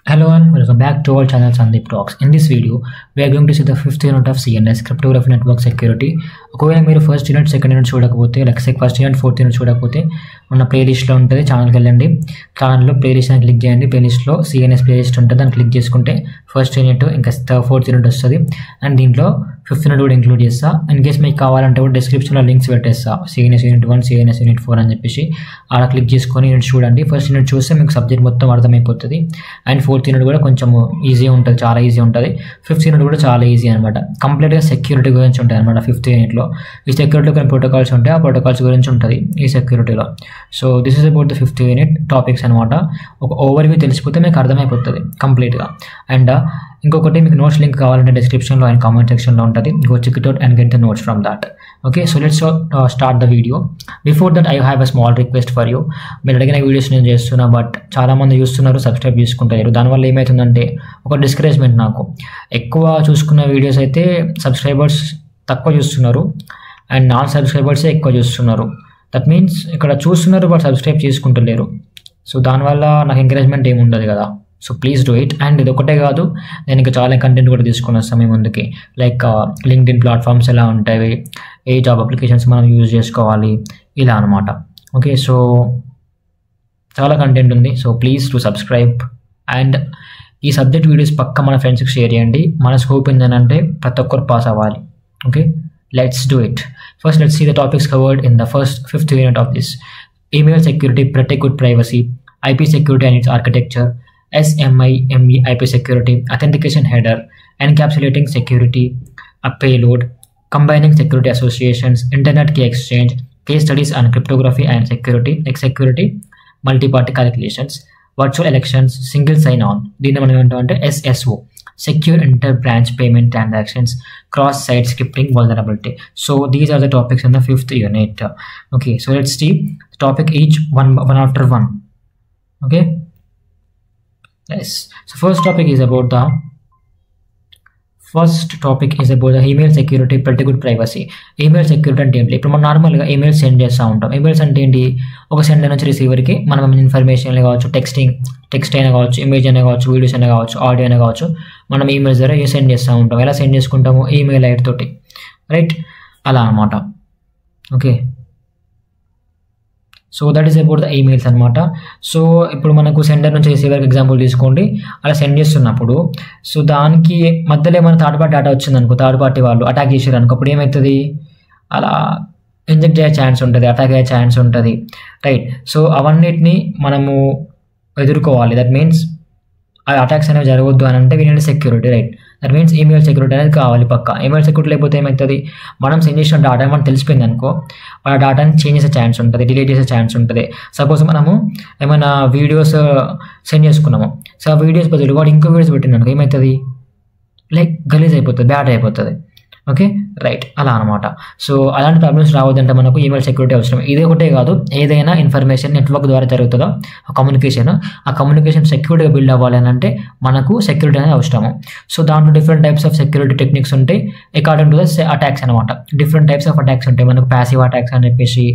Hello and welcome back to our channel Sandeep Talks. In this video, we are going to see the fifth unit of CNS, Cryptography Network Security. ఒకవేళ మీరు first unit second unit చూడకపోతే first unit fourth unit చూడకపోతే మన ప్లేలిస్ట్లో ఉంటుంది, ఛానల్కి వెళ్ళండి. ఛానల్లో ప్లేలిస్ట్ అని క్లిక్ చేయండి. ప్లేలిస్ట్లో సిఎన్ఎస్ ప్లేలిస్ట్ ఉంటుంది, దాన్ని క్లిక్ చేసుకుంటే ఫస్ట్ యూనిట్ ఇంకా ఫోర్త్ యూనిట్ వస్తుంది. అండ్ దీంట్లో ఫిఫ్త్ యూనిట్ కూడా ఇంక్లూడ్ చేస్తా. ఇన్ కేస్ మీకు కావాలంటే కూడా డిస్క్రిప్షన్లో లింక్స్ పెట్టేస్తా, సిఎన్ఎస్ యూనిట్ 1, సిఎన్ఎస్ యూనిట్ 4 అని చెప్పేసి అలా క్లిక్ చేసుకొని యూనిట్ చూడండి. ఫస్ట్ యూనిట్ చూస్తే మీకు సబ్జెక్ట్ మొత్తం అర్థమైపోతుంది. అండ్ ఫోర్త్ యూనిట్ కూడా కొంచెం ఈజీ ఉంటుంది, చాలా ఈజీ ఉంటుంది. ఫిఫ్త్ యూనిట్ కూడా చాలా ఈజీ అనమాట. కంప్లీట్గా సెక్యూరిటీ గురించి ఉంటుంది అనమాట ఫిఫ్త్ యూనిట్లో. ఈ సెక్యూరిటీలో కొన్ని ప్రోటోకాల్స్ ఉంటాయి, ఆ ప్రోటోకాల్స్ గురించి ఉంటుంది ఈ సెక్యూరిటీలో. So this is about the fifth unit topics అనమాట. ఒక ఓవర్వ్యూ తెలిసిపోతే మీకు అర్థమైపోతుంది కంప్లీట్గా. అండ్ ఇంకొకటి, మీకు నోట్స్ లింక్ కావాలంటే డిస్క్రిప్షన్లో అండ్ కామెంట్ సెక్షన్లో ఉంటుంది. Go check it out and get the notes from that. Okay, so let's start the video. Before that I have a small request for you. మీరు అడిగిన వీడియోస్ నేను చేస్తున్నా, బట్ చాలామంది చూస్తున్నారు, సబ్స్క్రైబ్ చేసుకుంటారు. దానివల్ల ఏమవుతుందంటే ఒక డిస్కరేజ్మెంట్ నాకు. ఎక్కువ చూసుకున్న వీడియోస్ అయితే సబ్స్క్రైబర్స్ తక్కువ చూస్తున్నారు అండ్ నాన్ సబ్స్క్రైబర్సే ఎక్కువ చూస్తున్నారు. దట్ మీన్స్ ఇక్కడ చూస్తున్నారు బట్ సబ్స్క్రైబ్ చేసుకుంటలేరు. సో దానివల్ల నాకు ఎంకరేజ్మెంట్ ఏమి ఉండదు కదా. So please do it. And ఇది ఒకటే కాదు, నేను ఇంకా చాలా కంటెంట్ కూడా తీసుకొని వస్తాను మీ ముందుకి. లైక్ లింక్డ్ఇన్ ప్లాట్ఫామ్స్ ఎలా ఉంటాయి, ఏ జాబ్ అప్లికేషన్స్ మనం యూజ్ చేసుకోవాలి, ఇలా అనమాట. ఓకే, సో చాలా కంటెంట్ ఉంది. So please to subscribe. And ఈ సబ్జెక్ట్ వీడియోస్ పక్క మన ఫ్రెండ్స్కి షేర్ చేయండి. మన స్కోప్ ఏంటంటే ప్రతి ఒక్కరు పాస్ అవ్వాలి. Okay, let's do it. First, let's see the topics covered in the fifth unit of this. Email security, protect good privacy, IP security and its architecture, SMIME IP security, authentication header, encapsulating security, a payload, combining security associations, internet key exchange, case studies on cryptography and security, like security, multi-party calculations, virtual elections, single sign-on, దీన్ని మనం ఏమంటామంటే SSO, secure inter-branch payment transactions, cross-site scripting vulnerability. So these are the topics in the fifth unit. Okay, so let's see the topic each one after one. Okay, yes. So first topic is about the email security, protect good privacy. Email security అంటే ఏంటి? ఇప్పుడు మనం నార్మల్గా email send చేస్తూ ఉంటాం. Emails అంటే ఏంటి? ఒక సెండర్ నుంచి రిసీవర్కి మనం ఇన్ఫర్మేషన్ కావచ్చు, టెక్స్ట్ అయినా కావచ్చు, ఇమేజ్ అయినా కావచ్చు, వీడియోస్ అయినా కావచ్చు, ఆడియో అయినా కావచ్చు, మనం ఈమెయిల్స్ ద్వారా సెండ్ చేస్తూ ఉంటాం. ఎలా సెండ్ చేసుకుంటాము? ఈమెయిల్ ఐడి తోటి, రైట్? అలా అనమాట. Okay, so that is about the emails అనమాట. సో ఇప్పుడు మనకు సెండర్ నుంచి రిసీవర్కి ఎగ్జాంపుల్ తీసుకోండి. అలా సెండ్ చేస్తున్నప్పుడు సో దానికి మధ్యలో ఏమైనా థర్డ్ పార్టీ డేటా వచ్చిందనుకో, థర్డ్ పార్టీ వాళ్ళు అటాక్ చేసారు అనుకో, అప్పుడు ఏమవుతుంది? అలా ఇంజెక్ట్ అయ్యే ఛాన్స్ ఉంటుంది, అటాక్ అయ్యే ఛాన్స్ ఉంటుంది, రైట్? సో అవన్నిటిని మనము ఎదుర్కోవాలి. దట్ మీన్స్ ఆ అటాక్స్ అనేవి జరగవద్దు అని అంటే we need security, right? That means email security అనేది కావాలి పక్క. ఈమెయిల్ సెక్యూరిటీ లేకపోతే ఏమవుతుంది? మనం సెండ్ చేసిన డేటా మనకు తెలిసిపోయింది అనుకో, ఆ డేటాని చేంజ్ చేసే ఛాన్స్ ఉంటుంది, డిలీట్ చేసే ఛాన్స్ ఉంటుంది. సపోజ్ మనము ఏమైనా వీడియోస్ సెండ్ చేసుకున్నాము, సో ఆ వీడియోస్ బదులు వాడు ఇంకో వీడియోస్ పెట్టిందనుకో, ఏమవుతుంది? లైక్ గలీజ్ అయిపోతుంది, బ్యాడ్ అయిపోతుంది. Okay, right? అలా అనమాట. సో అలాంటి ప్రాబ్లమ్స్ రావద్దంటే మనకు ఈమెయిల్ సెక్యూరిటీ అవసరం. ఇదే ఒకటే కాదు, ఏదైనా ఇన్ఫర్మేషన్ నెట్వర్క్ ద్వారా జరుగుతుందో ఆ కమ్యూనికేషన్ సెక్యూరిటీగా బిల్డ్ అవ్వాలి అని అంటే మనకు సెక్యూరిటీ అనేది అవసరము. సో దాంట్లో different types of security techniques ఉంటాయి అకార్డింగ్ టు ద అటాక్స్ అనమాట. డిఫరెంట్ టైప్స్ ఆఫ్ అటాక్స్ ఉంటాయి. మనకు ప్యాసివ్ అటాక్స్ అని చెప్పేసి,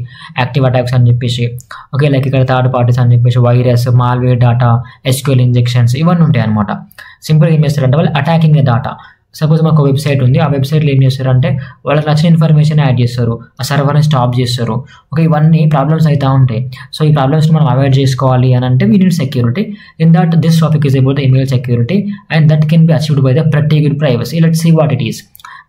యాక్టివ్ అటాక్స్ అని చెప్పేసి, ఓకే, లైక్ ఇక్కడ థర్డ్ పార్టీస్ అని చెప్పేసి, virus, malware data, SQL injections, ఇవన్నీ ఉంటాయి అనమాట. సింపుల్గా ఏం చేస్తారంటే వాళ్ళు అటాకింగ్ ద డేటా. సపోజ్ మాకు వెబ్సైట్ ఉంది, ఆ వెబ్సైట్లో ఏం చేస్తారంటే వాళ్ళకి నచ్చిన ఇన్ఫర్మేషన్ యాడ్ చేస్తారు, ఆ సర్వర్ని స్టాప్ చేస్తారు. ఓకే, ఇవన్నీ ప్రాబ్లమ్స్ అవుతూ ఉంటాయి. సో ఈ ప్రాబ్లమ్స్ని మనం అవాయిడ్ చేసుకోవాలి అని అంటే we need security. In that this topic is about the email security and that can be achieved by the protect good privacy. Let's see what it is.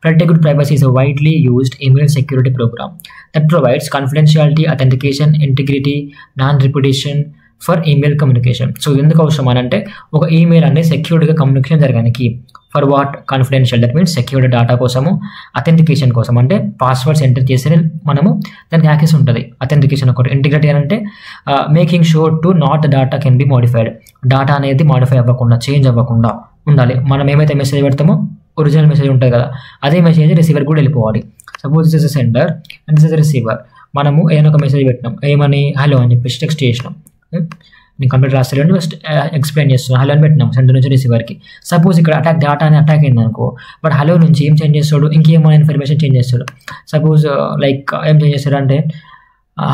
Protect good privacy is a widely used email security program that provides confidentiality, authentication, integrity, non-repetition for email communication. So ఎందుకు అవసరం అని అంటే ఒక email అనేది సెక్యూర్డ్గా communication జరగడానికి. For what? Confidential. That means secured data కోసము, authentication కోసం. అంటే పాస్వర్డ్స్ ఎంటర్ చేస్తే మనము దానికి యాక్సెస్ ఉంటుంది. అథెంటికేషన్ ఒకటి. ఇంటిగ్రిటీ అని అంటే making sure to not data can be modified. Data అనేది మోడిఫై అవ్వకుండా, చేంజ్ అవ్వకుండా ఉండాలి. మనం ఏమైతే మెసేజ్ పెడతామో ఒరిజినల్ మెసేజ్ ఉంటుంది కదా, అదే మెసేజ్ రిసీవర్ కూడా వెళ్ళిపోవాలి. Suppose this is a sender and this is a receiver. మనము ఏదైనా ఒక మెసేజ్ పెట్టినాం, ఏమని? హలో అని చెప్పేసి టెక్స్ట్ చేసినాం. నేను కంప్యూటర్ రాస్తాను, ఫస్ట్ ఎక్స్ప్లెయిన్ చేస్తున్నాను. హలో అని పెట్టినాం సెంటర్ నుంచి రిసీవర్కి. సపోజ్ ఇక్కడ డేటా అని అటాక్ అయింది అనుకో, బట్ హలో నుంచి ఏం చేంజ్ చేస్తాడు? ఇంకేమైనా ఇన్ఫర్మేషన్ చేంజ్ చేస్తాడు. సపోజ్ లైక్ ఏం చేంజ్ చేస్తాడు అంటే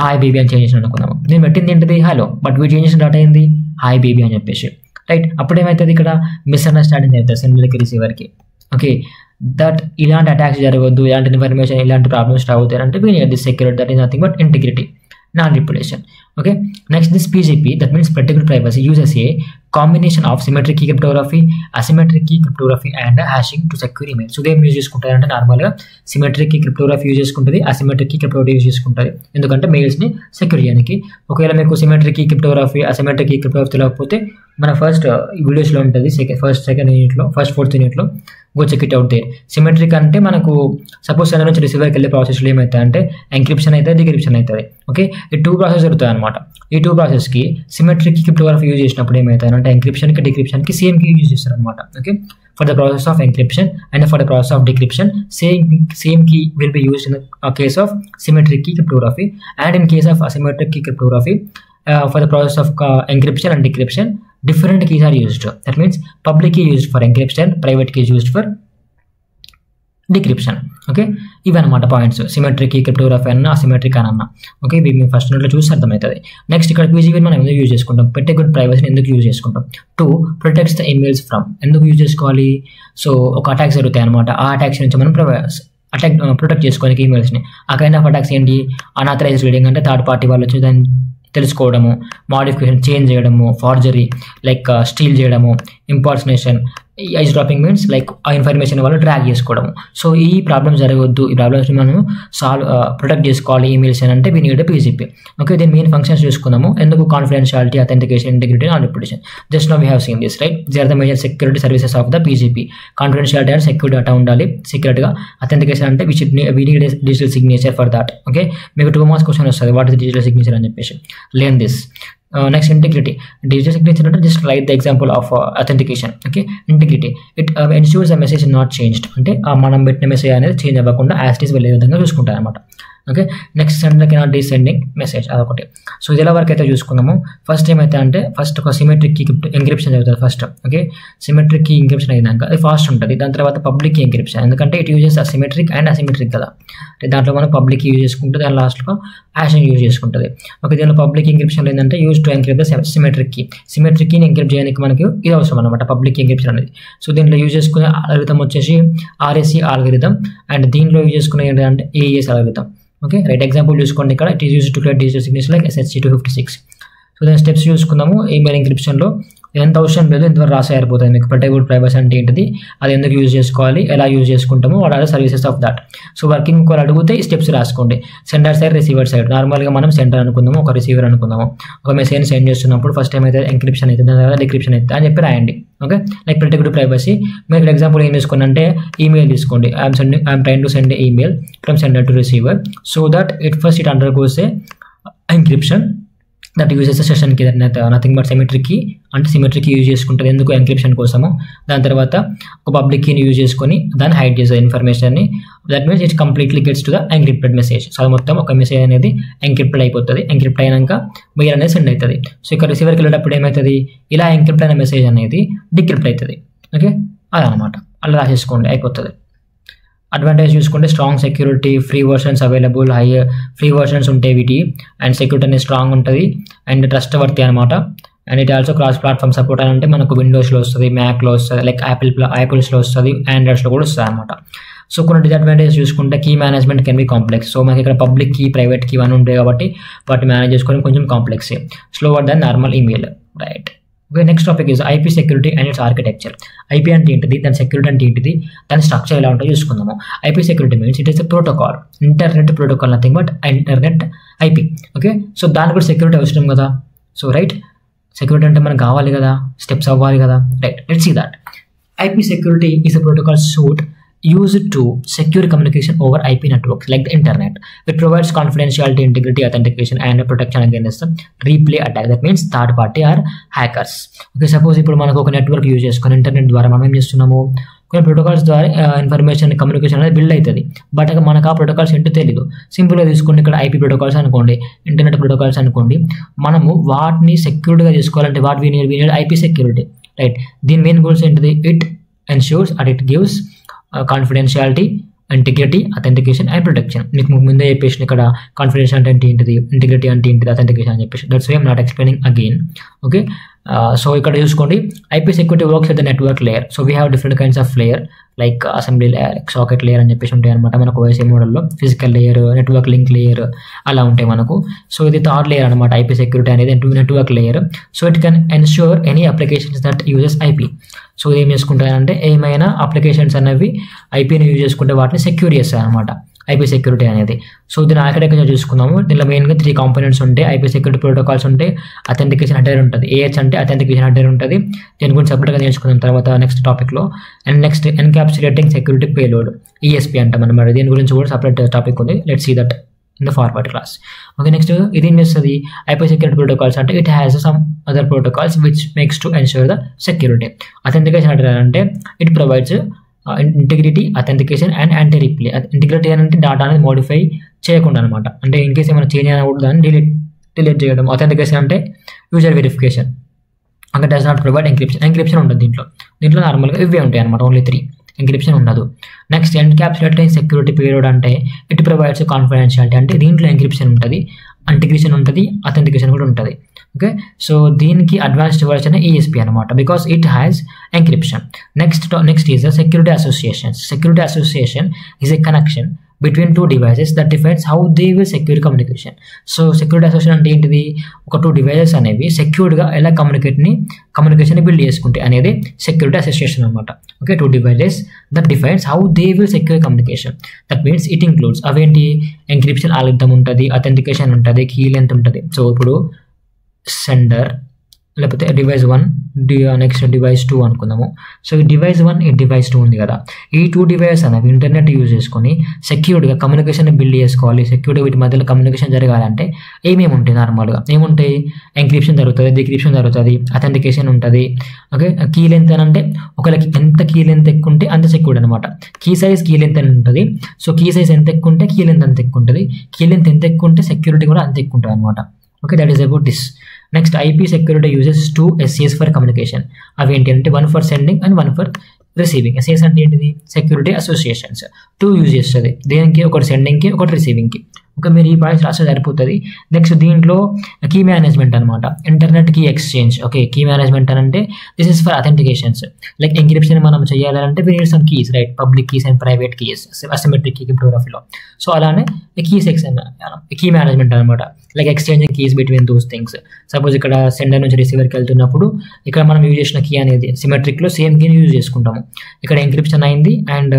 హాయ్ బేబీ అని చేంజ్ చేసాడు అనుకున్నాము. నేను పెట్టింది ఏంటిది? హలో, బట్ వీడు చేంజ్ చేసిన డేటా ఏంది? హాయ్ బేబీ అని చెప్పేసి, రైట్. అప్పుడు ఏమవుతుంది, ఇక్కడ మిస్అండర్స్టాండింగ్ అవుతుంది సెండర్కి రిసీవర్కి. ఓకే, దట్ ఇలాంటి అటాక్స్ జరగవద్దు, ఇలాంటి ఇన్ఫర్మేషన్ ఇలాంటి ప్రాబ్లమ్స్ రావుతాయి అంటే we need this security, that is nothing but integrity, non reputation. Okay, next this PGP, that means protected privacy, uses a combination of symmetric key cryptography, asymmetric key cryptography and hashing to secure email. So they use చేసుకుంటారంటే నార్మల్గా symmetric key cryptography use చేసుకుంటుంది, asymmetric key cryptography use చేసుకుంటుంది. ఎందుకంటే మెయిల్స్ని secure చేయడానికి. ఒకవేళ మీకు symmetric key cryptography asymmetric key cryptography తెలియకపోతే మన ఫస్ట్ వీడియోస్లో ఉంటుంది, సెకండ్ యూనిట్లో, ఫోర్త్ యూనిట్లో, go check it out there. Symmetric అంటే మనకు సపోజ్ సెండర్ నుంచి రిసీవర్కి వెళ్ళే ప్రాసెస్లో ఏమవుతాయి అంటే ఎంక్రిప్షన్ అవుతుంది, డిక్రిప్షన్ అవుతుంది. ఓకే, ఈ 2 ప్రాసెస్ జరుగుతాయి అనమాట. ఈ 2 ప్రాసెస్కి సిమెట్రిక్ క్రిప్టోగ్రఫీ యూజ్ చేసినప్పుడు ఏమవుతుంది అంటే ఎంక్రిప్షన్కి డిక్రిప్షన్కి సేమ్ కీ యూజ్ చేస్తారు అనమాట. Okay, for the process of encryption and for the process of decryption same key will be used in the case of symmetric key cryptography and in case of asymmetric key cryptography for the process of encryption and decryption different keys are used. That means public key used for encryption, private key used for decryption. Okay, ఇవన్నమాట points. Symmetric key cryptography అన్న asymmetric అని అన్న. Okay, ఇవి మీ first నోట్లో చూసి అర్థమవుతుంది. Next ఇక్కడ PGP మనం ఎందుకు యూజ్ చేసుకుంటాం, పెట్టే ప్రైవసీని ఎందుకు యూజ్ చేసుకుంటాం, to protects the emails from. ఎందుకు యూజ్ చేసుకోవాలి, సో ఒక అటాక్స్ జరుగుతాయి అనమాట, ఆ అటాక్స్ నుంచి మనం ప్రొటెక్ట్ చేసుకోవాలి ఈమెయిల్స్ని. ఆ కైండ్ ఆఫ్ అటాక్స్ ఏంటి, అనాథరైజ్డ్ రీడింగ్ అంటే థర్డ్ పార్టీ వాళ్ళు వచ్చి దాన్ని తెలుసుకోవడము, మాడిఫికేషన్ చేంజ్ చేయడము, ఫార్జరీ లైక్ స్టీల్ చేయడము, impersonation, eavesdropping means like ఆ ఇన్ఫర్మేషన్ వాళ్ళు ట్రాక్ చేసుకోవడము. సో ఈ ప్రాబ్లమ్స్ జరగవద్దు, ఈ ప్రాబ్లమ్స్ని మనం ప్రొటెక్ట్ చేసుకోవాలి ఈమెయిల్స్ అని అంటే వీ నీడ్ PGP. ఓకే, దీని మెయిన్ ఫంక్షన్స్ చూసుకుందాము. ఎందుకు, confidentiality, authentication, integrity, non reputation. Just now we have seen this, right. They are the major security services of the PGP. Confidentiality అంటే సెక్యూరిటీ డేటా ఉండాలి సీక్రెట్గా. Authentication అంటే we need digital signature for that. Okay, మీకు 2 marks question వస్తుంది, what is digital signature అని చెప్పేసి. Learn this. Next integrity. Digital signature అంటే just write the example of authentication. Okay, integrity it ensures the message is not changed, అంటే మనం పెట్టిన message అనేది change అవ్వకుండా యాజ్ ఇట్ ఈస్ వెళ్ళే విధంగా చూసుకుంటారు అనమాట. Okay, next sender cannot descending message, అదొకటి. సో ఇది ఎలా వరకు అయితే చూసుకుందాము. ఫస్ట్ ఏమైతే అంటే ఫస్ట్ ఒక సిమెట్రిక్ కీ ఎంక్రిప్షన్ అవుతుంది first. Okay, symmetric key encryption అయినాక అది ఫాస్ట్ ఉంటుంది. దాని తర్వాత పబ్లిక్ కీ ఎంక్రిప్షన్, ఎందుకంటే it uses asymmetric and asymmetric కదా. దాంట్లో మనం పబ్లిక్ యూజ్ చేసుకుంటే దాని లాస్ట్లో హ్యాషింగ్ యూజ్ చేసుకుంటుంది. ఓకే, దీనిలో పబ్లిక్ ఎంక్రిప్షన్ ఏంటంటే use to encrypt the symmetric కీని ఎంక్రిప్ట్ చేయడానికి మనకి ఇది అవసరం అనమాట, పబ్లిక్ ఎంక్రిప్షన్ అనేది. సో దీంట్లో యూజ్ చేసుకునే అల్గోరిథం వచ్చేసి RSA అల్గోరిథం, అండ్ దీనిలో యూజ్ చేసుకునే ఏంటంటే AES algorithm. Okay, right. Example చూసుకోండి, ఇక్కడ it is use to create digital signature like SHA-256. So దాని స్టెప్స్ చూసుకుందాము. ఈమెయిల్ ఎంక్రిప్షన్లో ఎంత అవసరం లేదు, ఇంతవరకు రాసే అయిపోతుంది మీకు. ప్రొటెక్టెడ్ ప్రైవసీ అంటే ఏంటిది, అది ఎందుకు యూజ్ చేసుకోవాలి, ఎలా యూజ్ చేసుకుంటాము, what are the services of that. So working ఒకరు అడిగితే ఈ స్టెప్స్ రాసుకోండి. Sender side, receiver side. నార్మల్గా మనం సెండర్ అనుకుందాము, ఒక రిసీవర్ అనుకుందాము. ఒక మెసేజ్ సెండ్ చేస్తున్నప్పుడు ఫస్ట్ టైం అయితే ఎంక్రిప్షన్ అవుతుంది, దాని తర్వాత డిక్రిప్షన్ అవుతుంది అని చెప్పి రాయండి. Okay, like protected privacy. మీరు ఎగ్జాంపుల్ ఏం తీసుకోండి అంటే ఈమెయిల్ తీసుకోండి. I'm trying to send email from sender to receiver, so that it undergoes a encryption that uses session key, that nothing but symmetric key, అంటే సిమెట్రిక్ కీ యూజ్ చేసుకుంటుంది ఎందుకు, encryption కోసము. దాని తర్వాత ఒక పబ్లిక్ కీని యూజ్ చేసుకొని దాన్ని హైడ్ చేసే ఇన్ఫర్మేషన్ని. That means it completely gets to the encrypted message. So అది మొత్తం ఒక మెసేజ్ అనేది ఎంక్రిప్టెడ్ అయిపోతుంది. ఎంక్రిప్ట్ అయినాక మెయిల్ అనేది సెండ్ అవుతుంది. సో ఇక్కడ రిసీవర్కి వెళ్ళేటప్పుడు ఏమవుతుంది, ఇలా ఎంక్రిప్ట్ అయిన మెసేజ్ అనేది డిక్రిప్ట్ అవుతుంది. ఓకే, అదనమాట. అలా రాసేసుకోండి, అయిపోతుంది. అడ్వాంటేజ్ చూసుకుంటే strong security, free versions available, high free versions ఉంటాయి వీటి, అండ్ సెక్యూరిటీ అనేది స్ట్రాంగ్ ఉంటుంది అండ్ ట్రస్ట్ వర్తి అనమాట. And it also cross platform support అని అంటే మనకు విండోస్లో వస్తుంది, మ్యాక్లో వస్తుంది, లైక్ యాపిల్స్లో వస్తుంది, ఆండ్రాయిడ్స్లో కూడా వస్తుంది అనమాట. సో కొన్ని డిసడ్వాంటేజ్ చూసుకుంటే key management can be complex. So మనకి ఇక్కడ పబ్లిక్ కీ, ప్రైవేట్ కీ అని ఉంటాయి కాబట్టి వాటిని మేనేజ్ చేసుకోవడం కొంచెం complex, slower than normal email, right. Okay, next topic is IP security and it's architecture. IP అంటే ఏంటిది, దాని సెక్యూరిటీ అంటే ఏంటిది, దాని స్ట్రక్చర్ ఎలా ఉంటుందో చూసుకుందాము. IP security means it is a protocol, internet protocol, nothing but internet IP. Okay, so దానికి కూడా సెక్యూరిటీ అవసరం కదా. సో రైట్, సెక్యూరిటీ అంటే మనకు కావాలి కదా, స్టెప్స్ అవ్వాలి కదా, right. Let's see that. IP security is a protocol suite used to secure communication over IP networks like the internet. It provides confidentiality, integrity, authentication and protection against the replay attack. That means third party or hackers. Okay, suppose ఇప్పుడు మనకు ఒక network use చేసుకొని internet ద్వారా మనం ఏం చేస్తున్నాము, కొన్ని protocols ద్వారా ఇన్ఫర్మేషన్ కమ్యూనికేషన్ అనేది బిల్డ్ అవుతుంది. బట్ మనకు ఆ ప్రోటోకాల్స్ ఏంటో తెలియదు. సింపుల్గా తీసుకోండి, ఇక్కడ IP ప్రోటోకాల్స్ అనుకోండి, ఇంటర్నెట్ ప్రోటోకాల్స్ అనుకోండి. మనము వాటిని సెక్యూర్డ్గా తీసుకోవాలంటే what we need IP security, right. దీని మెయిన్ గోల్స్ ఏంటిది, it ensures and it gives confidentiality, integrity, authentication and protection. మీకు ముందే చెప్పేసి ఇక్కడ కాన్ఫిడెన్షియాలిటీ అంటే ఏంటిది, ఇంటిగ్రిటీ అంటే ఏంటిది, అథెంటికేషన్ అని చెప్పేసి. That's why I'm not explaining again. Okay, so ఇక్కడ చూసుకోండి IP security works at the network layer. So we have different kinds of layer like assembly layer, socket layer అని చెప్పేసి ఉంటాయి అనమాట మనకు ఓఎస్ఐ మోడల్లో. Physical layer, network link layer అలా ఉంటాయి మనకు. సో ఇది థర్డ్ లేయర్ అనమాట ఐపీ సెక్యూరిటీ అనేది, network layer. So it can ensure any applications that uses IP. So ఏం చేసుకుంటాయంటే ఏమైనా అప్లికేషన్స్ అనేవి ఐపీని యూజ్ చేసుకుంటే వాటిని సెక్యూర్ చేస్తాయి అనమాట ఐపీ సెక్యూరిటీ అనేది. సో దీన్ని ఆర్కిటెక్చర్ చూసుకుందాము. దీనిలో మెయిన్గా 3 కాంపోనెంట్స్ ఉంటాయి. ఐపీ సెక్యూరిటీ ప్రోటోకాల్స్ ఉంటాయి, అథెంటికేషన్ హెడర్ ఉంటుంది, ఏహెచ్ అంటే అథెంటికేషన్ హెడర్ ఉంటుంది. దీని గురించి సపరేట్గా నేర్చుకున్న తర్వాత నెక్స్ట్ టాపిక్లో. And next encapsulating security payload, ESP అంటాం అనమాట. దీని గురించి కూడా సపరేట్ టాపిక్ ఉంది. Let's see that in the forward class. Okay, next ఇది ఏం చేస్తుంది ఐపీ సెక్యూరిటీ ప్రోటోకాల్స్ అంటే it has some other protocols which makes to ensure the security. Authentication header అంటే it provides integrity, authentication and anti replay. Integrity అంటే data అనేది modify చేయకుండా అనమాట, అంటే ఇన్ కేసు ఏమైనా చేంజ్ అయినా కూడా దాన్ని డిలీట్ చేయడం. అథెంటికేషన్ అంటే యూజర్ వెరిఫికేషన్, అంటే డస్ నాట్ ప్రొవైడ్ ఎంక్రిప్షన్ ఉండదు దీంట్లో నార్మల్గా ఇవే ఉంటాయి అనమాట, ఓన్లీ 3, ఎంక్రిప్షన్ ఉండదు. నెక్స్ట్ ఎన్క్యాప్సులేటింగ్ సెక్యూరిటీ పీరియడ్ అంటే ఇట్ ప్రొవైడ్స్ కాన్ఫిడెన్షియాలిటీ, అంటే దీంట్లో ఎంక్రిప్షన్ ఉంటుంది, ఇంటిగ్రేషన్ ఉంటుంది, అథెంటికేషన్ కూడా ఉంటుంది. ఓకే, సో దీనికి అడ్వాన్స్డ్ వర్షన్ ఈఎస్పీ అనమాట, because it has encryption. Next is the security association. Security association is a connection between 2 devices that defines how they will secure communication. So security association అంటే ఏంటిది, ఒక 2 devices అనేవి సెక్యూర్డ్గా ఎలా communication build చేసుకుంటాయి అనేది security association అనమాట. Okay, 2 devices that defines how they will secure communication. That means it includes అవేంటి, encryption algorithm ఉంటుంది, అథెంటికేషన్ ఉంటుంది, కీ లెంత్ ఉంటుంది. సో ఇప్పుడు సెండర్ లేకపోతే డివైస్ 1, నెక్స్ట్ డివైస్ 2 అనుకుందాము. సో ఈ డివైస్ 1, ఈ డివైస్ 2 ఉంది కదా, ఈ 2 డివైస్ అనేవి ఇంటర్నెట్ యూజ్ చేసుకొని సెక్యూర్డ్గా కమ్యూనికేషన్ బిల్డ్ చేసుకోవాలి. సెక్యూర్డ్గా వీటి మధ్యలో కమ్యూనికేషన్ జరగాలంటే ఏమేమి ఉంటాయి, నార్మల్గా ఏముంటాయి, ఎంక్రిప్షన్ జరుగుతుంది, డిక్రిప్షన్ జరుగుతుంది, అథెంటికేషన్ ఉంటుంది. ఓకే, కీ లెంత్ అని అంటే ఒకరికి ఎంత కీ లెంత్ ఎక్కువ ఉంటే అంత సెక్యూర్డ్ అనమాట. కీ లెంత్ అని ఉంటుంది. సో కీ సైజ్ ఎంత ఎక్కువ ఉంటే కీ లెంత్ అంత ఎక్కువ ఉంటుంది, కీ లెంత్ ఎంత ఎక్కువ ఉంటే సెక్యూరిటీ కూడా అంత ఎక్కువ ఉంటుంది అనమాట. Okay, that is about this. Next IP security uses 2 SCS for communication. అవి ఏంటి అంటే 1 for sending and 1 for receiving. SCS అంటే ఏంటిది, సెక్యూరిటీ అసోసియేషన్స్ 2 యూజ్ చేస్తుంది. దేనికి, ఒకటి సెండింగ్కి, ఒకటి రిసీవింగ్కి. ఓకే, మీరు ఈ పాయింట్స్ రాస్తే సరిపోతుంది. నెక్స్ట్ దీంట్లో కీ మేనేజ్మెంట్ అనమాట, internet key exchange. Okay, key management అని అంటే this is for authentications. Like encryption మనం చేయాలంటే we need some keys, right, public keys and private keys, asymmetric key క్రిప్టోగ్రఫీలో. సో అలానే కీ సెక్షన్, కీ మేనేజ్మెంట్ అనమాట, like exchanging keys between those things. Suppose ఇక్కడ sender నుంచి రిసీవర్కి వెళ్తున్నప్పుడు ఇక్కడ మనం యూజ్ చేసిన కీ అనేది సిమెట్రిక్లో సేమ్ కీని యూజ్ చేసుకుంటాము. ఇక్కడ ఎంక్రిప్షన్ అయింది అండ్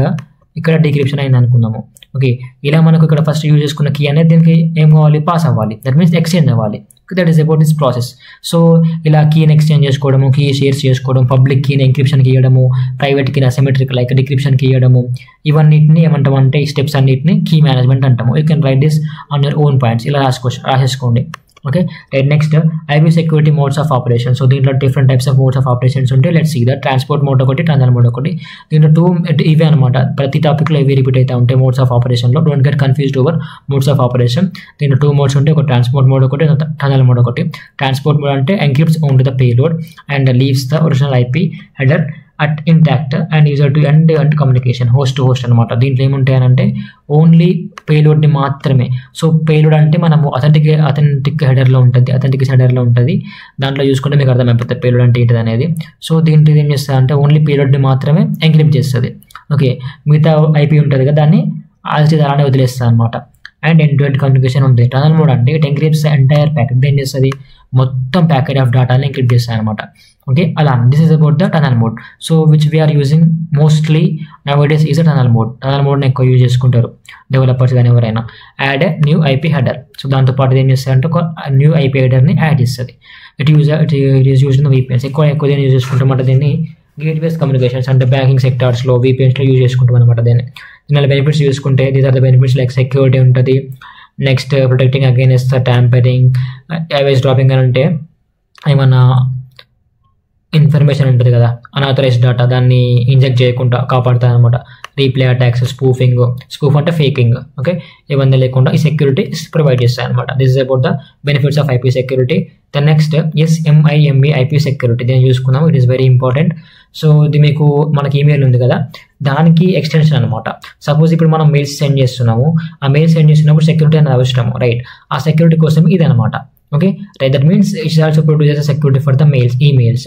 ఇక్కడ డిక్రిప్షన్ అయింది అనుకుందాము. ఓకే, ఇలా మనకు ఇక్కడ ఫస్ట్ యూజ్ చేసుకున్న కీ అనేది దీనికి ఏం కావాలి, పాస్ అవ్వాలి, దట్ మీన్స్ ఎక్స్చేంజ్ అవ్వాలి. That is about this process. So ఇలా కీని ఎక్స్చేంజ్ చేసుకోవడము, కీ షేర్స్ చేసుకోవడం, పబ్లిక్ కీని ఎంక్రిప్షన్కి ఇవ్వడము, ప్రైవేట్ కీని అసిమెట్రిక్ లైక్ డిక్రిప్షన్కి ఇవ్వడము, ఇవన్నిటిని ఏమంటామంటే ఈ స్టెప్స్ అన్నిటిని కీ మేనేజ్మెంట్ అంటాము. You can write this on your own points, ఇలా రాసేసుకోండి. Okay, right. Next IP security modes of operation. So దీంట్లో different types of modes of operations ఉంటాయి. Let's see that. Transport mode ఒకటి, tunnel mode ఒకటి. దీంట్లో 2 ఇవే అనమాట, ప్రతి టాపిక్లో ఇవి రిపీట్ అయితే ఉంటాయి మోడ్స్ ఆఫ్ ఆపరేషన్లో. Don't get confused over modes of operation. దీంట్లో 2 మోడ్స్ ఉంటాయి, ఒక ట్రాన్స్పోర్ట్ మోడ్ ఒకటి, టనల్ మోడ్ ఒకటి. ట్రాన్స్పోర్ట్ మోడ్ అంటే encrypts only the payload and leaves the original IP header at intact and user to end communication, host to host అనమాట. దీంట్లో ఏముంటాయనంటే only పేలోడ్ని మాత్రమే. So payload అంటే మనము అథెంటిక్ హెడర్లో ఉంటుంది, అథెంటికేషన్ హెడర్లో ఉంటుంది. దాంట్లో చూసుకుంటే మీకు అర్థమైపోతుంది పేలోడ్ అంటే ఏంటిది అనేది. సో దీంట్లో ఏం చేస్తుంది అంటే ఓన్లీ పేలోడ్ని మాత్రమే ఎంక్రిప్ట్ చేస్తుంది. ఓకే, మిగతా ఐపీ ఉంటుంది కదా దాన్ని అలానే వదిలేస్తుంది అనమాట. And end to end communication ఉంటుంది. టనల్ మోడ్ అంటే ఇట్ ఎంక్రిప్ట్స్ ఎంటైర్ ప్యాకెట్. ఏం చేస్తుంది, మొత్తం ప్యాకెట్ ఆఫ్ డేటాని ఎంక్రిప్ట్ చేస్తుంది అనమాట. ఓకే, అలా this is about the tunnel mode. So which we are using mostly nowadays is a tunnel mode. Tunnel మోడ్ని ఎక్కువ యూజ్ చేసుకుంటారు డెవలపర్స్ కానీ ఎవరైనా. Add new IP header. So దాంతోపాటు ఏం చేస్తారంటే ఒక న్యూ ఐపీ హెడర్ని యాడ్ చేస్తుంది. It is use in VPNs. ఎక్కువ దీన్ని యూజ్ చేసుకుంటామంటే దీన్ని గేట్వేస్ కమ్యూనికేషన్స్ అంటే బ్యాంకింగ్ సెక్టార్స్లో VPNsలో యూజ్ చేసుకుంటాం అనమాట. దీని బెనిఫిట్స్ చూసుకుంటే these are the benefits like security ఉంటుంది. Next protecting against the tampering, eavesdropping అని అంటే ఏమన్నా ఇన్ఫర్మేషన్ ఉంటుంది కదా, అన్ఆథరైజ్డ్ డేటా, దాన్ని ఇంజెక్ట్ చేయకుండా కాపాడుతాయి అనమాట. రీప్లే అటాక్స్, స్పూఫ్ అంటే ఫేకింగ్. ఓకే, ఇవన్నీ లేకుండా ఈ సెక్యూరిటీ ప్రొవైడ్ చేస్తాయి అనమాట. This is about the benefits of IP security. The next SMIME IP security. దీన్ని చూసుకుందాం, it is very important. So ఇది మీకు మనకి ఈమెయిల్ ఉంది కదా, దానికి ఎక్స్టెన్షన్ అనమాట. సపోజ్ ఇప్పుడు మనం మెయిల్స్ సెండ్ చేస్తున్నాము, ఆ మెయిల్ సెండ్ చేసినప్పుడు సెక్యూరిటీ అనేది అవసరము, రైట్. ఆ సెక్యూరిటీ కోసం ఇది అనమాట. Okay, right, that means it also produces a security for the emails.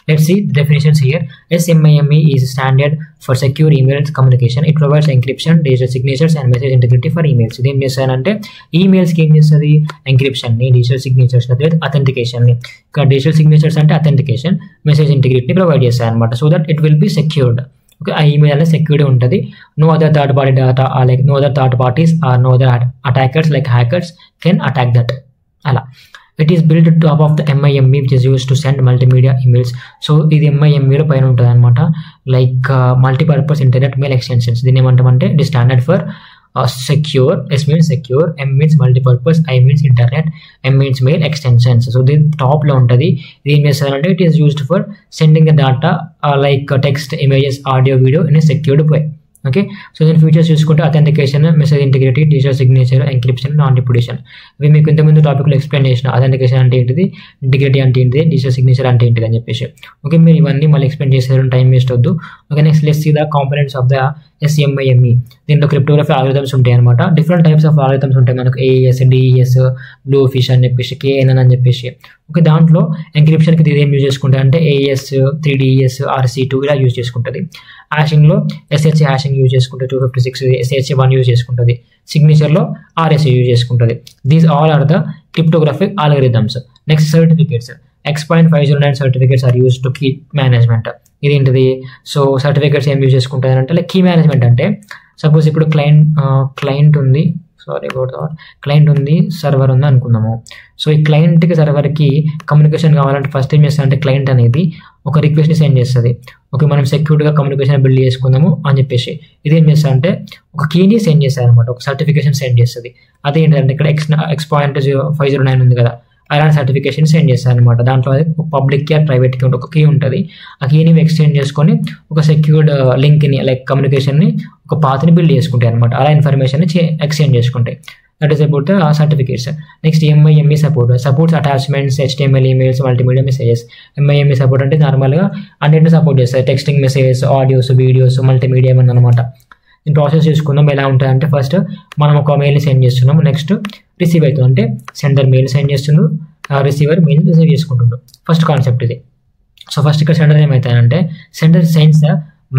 Let's see the definitions here. SMIME is standard for secure email communication. It provides encryption, digital signatures and message integrity for emails. ఇది ఏం చేస్తానంటే emails కి ఏం చేస్తుంది, encryption ని, digital signatures authentication ని. ఇక్కడ digital signatures అంటే అథెంటికేషన్, మెసేజ్ ఇంటిగ్రిటీ ప్రొవైడ్ చేస్తాయి అనమాట. So that it will be secured. Okay, ఆ ఈమెయిల్ అనేది సెక్యూరిటీ ఉంటుంది. No other third party data like no other third parties or no other attackers like hackers can attack that. అలా it is build top of the MIME which is use to send multimedia emails. So ఇది MIME లో పైన ఉంటుంది అనమాట, like multipurpose internet mail extensions. దీన్ని ఏమంటామంటే it is standard for secure. S means secure, M means multi-purpose, I means internet, M means mail extensions. So the top lo untadi. It is used for sending the data like text, images, audio, video in a secured way. Okay, so then features చూసుకుంటే authentication, message integrity, digital signature, encryption, non-repudiation. ఇవి మీకు ఇంతకుముందు టాపిక్లో explain చేసిన authentication అంటే ఏంటిది, integrity అంటే ఏంటిది, డిజిటల్ సిగ్నేచర్ అంటే ఏంటిది అని చెప్పేసి. ఓకే, మీరు ఇవన్నీ మళ్ళీ ఎక్స్ప్లెయిన్ చేసేది టైం వేస్ట్ వద్దు. Okay, next let's see the components of the SMIME. దీంట్లో క్రిప్టోగ్రఫీ ఆల్గరిథమ్స్ ఉంటాయి అనమాట. డిఫరెంట్ టైప్స్ ఆఫ్ ఆల్గరిథమ్స్ ఉంటాయి మనకు, AES, DES, బ్లూ ఫిష్ అని చెప్పేసి, KNN అని చెప్పేసి. ఓకే, దాంట్లో ఎన్క్రిప్షన్కి ఇది ఏం యూజ్ చేసుకుంటుంది అంటే AES, 3DES, RC2 ఇలా యూజ్ చేసుకుంటుంది. హ్యాషింగ్లో SH హ్యాషింగ్ యూజ్ చేసుకుంటుంది, 256 SH1 యూజ్ చేసుకుంటుంది. సిగ్నేచర్లో RSA యూజ్ చేసుకుంటుంది. These all are the cryptographic algorithms. Next certificates. X.509 certificates are use to key management. ఇదేంటిది, సో సర్టిఫికేట్స్ ఏం యూజ్ చేసుకుంటుంది అంటే లైక్ కీ మేనేజ్మెంట్ అంటే సపోజ్ ఇప్పుడు క్లయింట్ ఉంది, క్లయింట్ ఉంది, సర్వర్ ఉంది అనుకుందాము. సో ఈ క్లయింట్కి సర్వర్కి కమ్యూనికేషన్ కావాలంటే ఫస్ట్ ఏం చేస్తారంటే క్లయింట్ అనేది ఒక రిక్వెస్ట్ని సెండ్ చేస్తుంది. ఓకే, మనం సెక్యూర్డ్గా కమ్యూనికేషన్ బిల్డ్ చేసుకుందాము అని చెప్పేసి ఇది ఏం చేస్తా అంటే ఒక కీని సెండ్ చేస్తారు అనమాట, ఒక సర్టిఫికేషన్ సెండ్ చేస్తుంది. అదేంటంటే ఇక్కడ X.509 ఉంది కదా, అలాంటి సర్టిఫికేషన్ సెండ్ చేస్తారు అనమాట. దాంట్లో పబ్లిక్కి ఆర్ ప్రైవేట్కి ఒక కీ ఉంటుంది. ఆ కీని ఎక్స్చేంజ్ చేసుకొని ఒక సెక్యూర్డ్ లింక్ని లైక్ కమ్యూనికేషన్ని ఒక పాత్ని బిల్డ్ చేసుకుంటాయి అనమాట. అలా ఇన్ఫర్మేషన్ని ఎక్స్చేంజ్ చేసుకుంటాయి. That is about the certificates. Next MIME supports attachments, HTML, emails, multimedia messages. MIME support అంటే నార్మల్గా అన్నింటిని సపోర్ట్ చేస్తాయి, texting messages, audios, videos, multimedia ఏమన్నా అనమాట. దీని ప్రాసెస్ చూసుకుందాం ఎలా ఉంటుందంటే ఫస్ట్ మనం ఒక మెయిల్ని సెండ్ చేస్తున్నాము, నెక్స్ట్ రిసీవ్ అవుతుంది అంటే సెండర్ మెయిల్ సెండ్ చేస్తుండు, రిసీవర్ మెయిల్ రిసీవ్ చేసుకుంటుండు. ఫస్ట్ కాన్సెప్ట్ ఇది. సో ఫస్ట్ ఇక్కడ సెండర్ ఏమవుతాయంటే sender sends the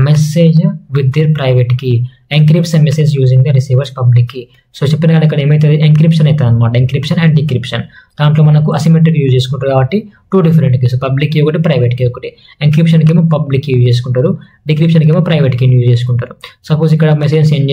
message with their private key, encrypts the message using the receiver's public key. So చెప్పిన కానీ ఇక్కడ ఏమవుతుంది, ఎన్క్రిప్షన్ అవుతుంది అనమాట, ఎన్క్రిప్షన్ అండ్ డిక్రిప్షన్. దాంట్లో మనకు అసిమెట్రిక్ యూజ్ చేసుకుంటారు కాబట్టి 2 డిఫరెంట్ కీస్, పబ్లిక్ కీ ఒకటి, ప్రైవేట్ కీ ఒకటి. ఎన్క్రిప్షన్కి ఏమో పబ్లిక్ కీ యూజ్ చేసుకుంటారు, డిక్రిప్షన్కి ఏమో ప్రైవేట్ కీ యూజ్ చేసుకుంటారు. సపోజ్ ఇక్కడ మెసేజ్ సెండ్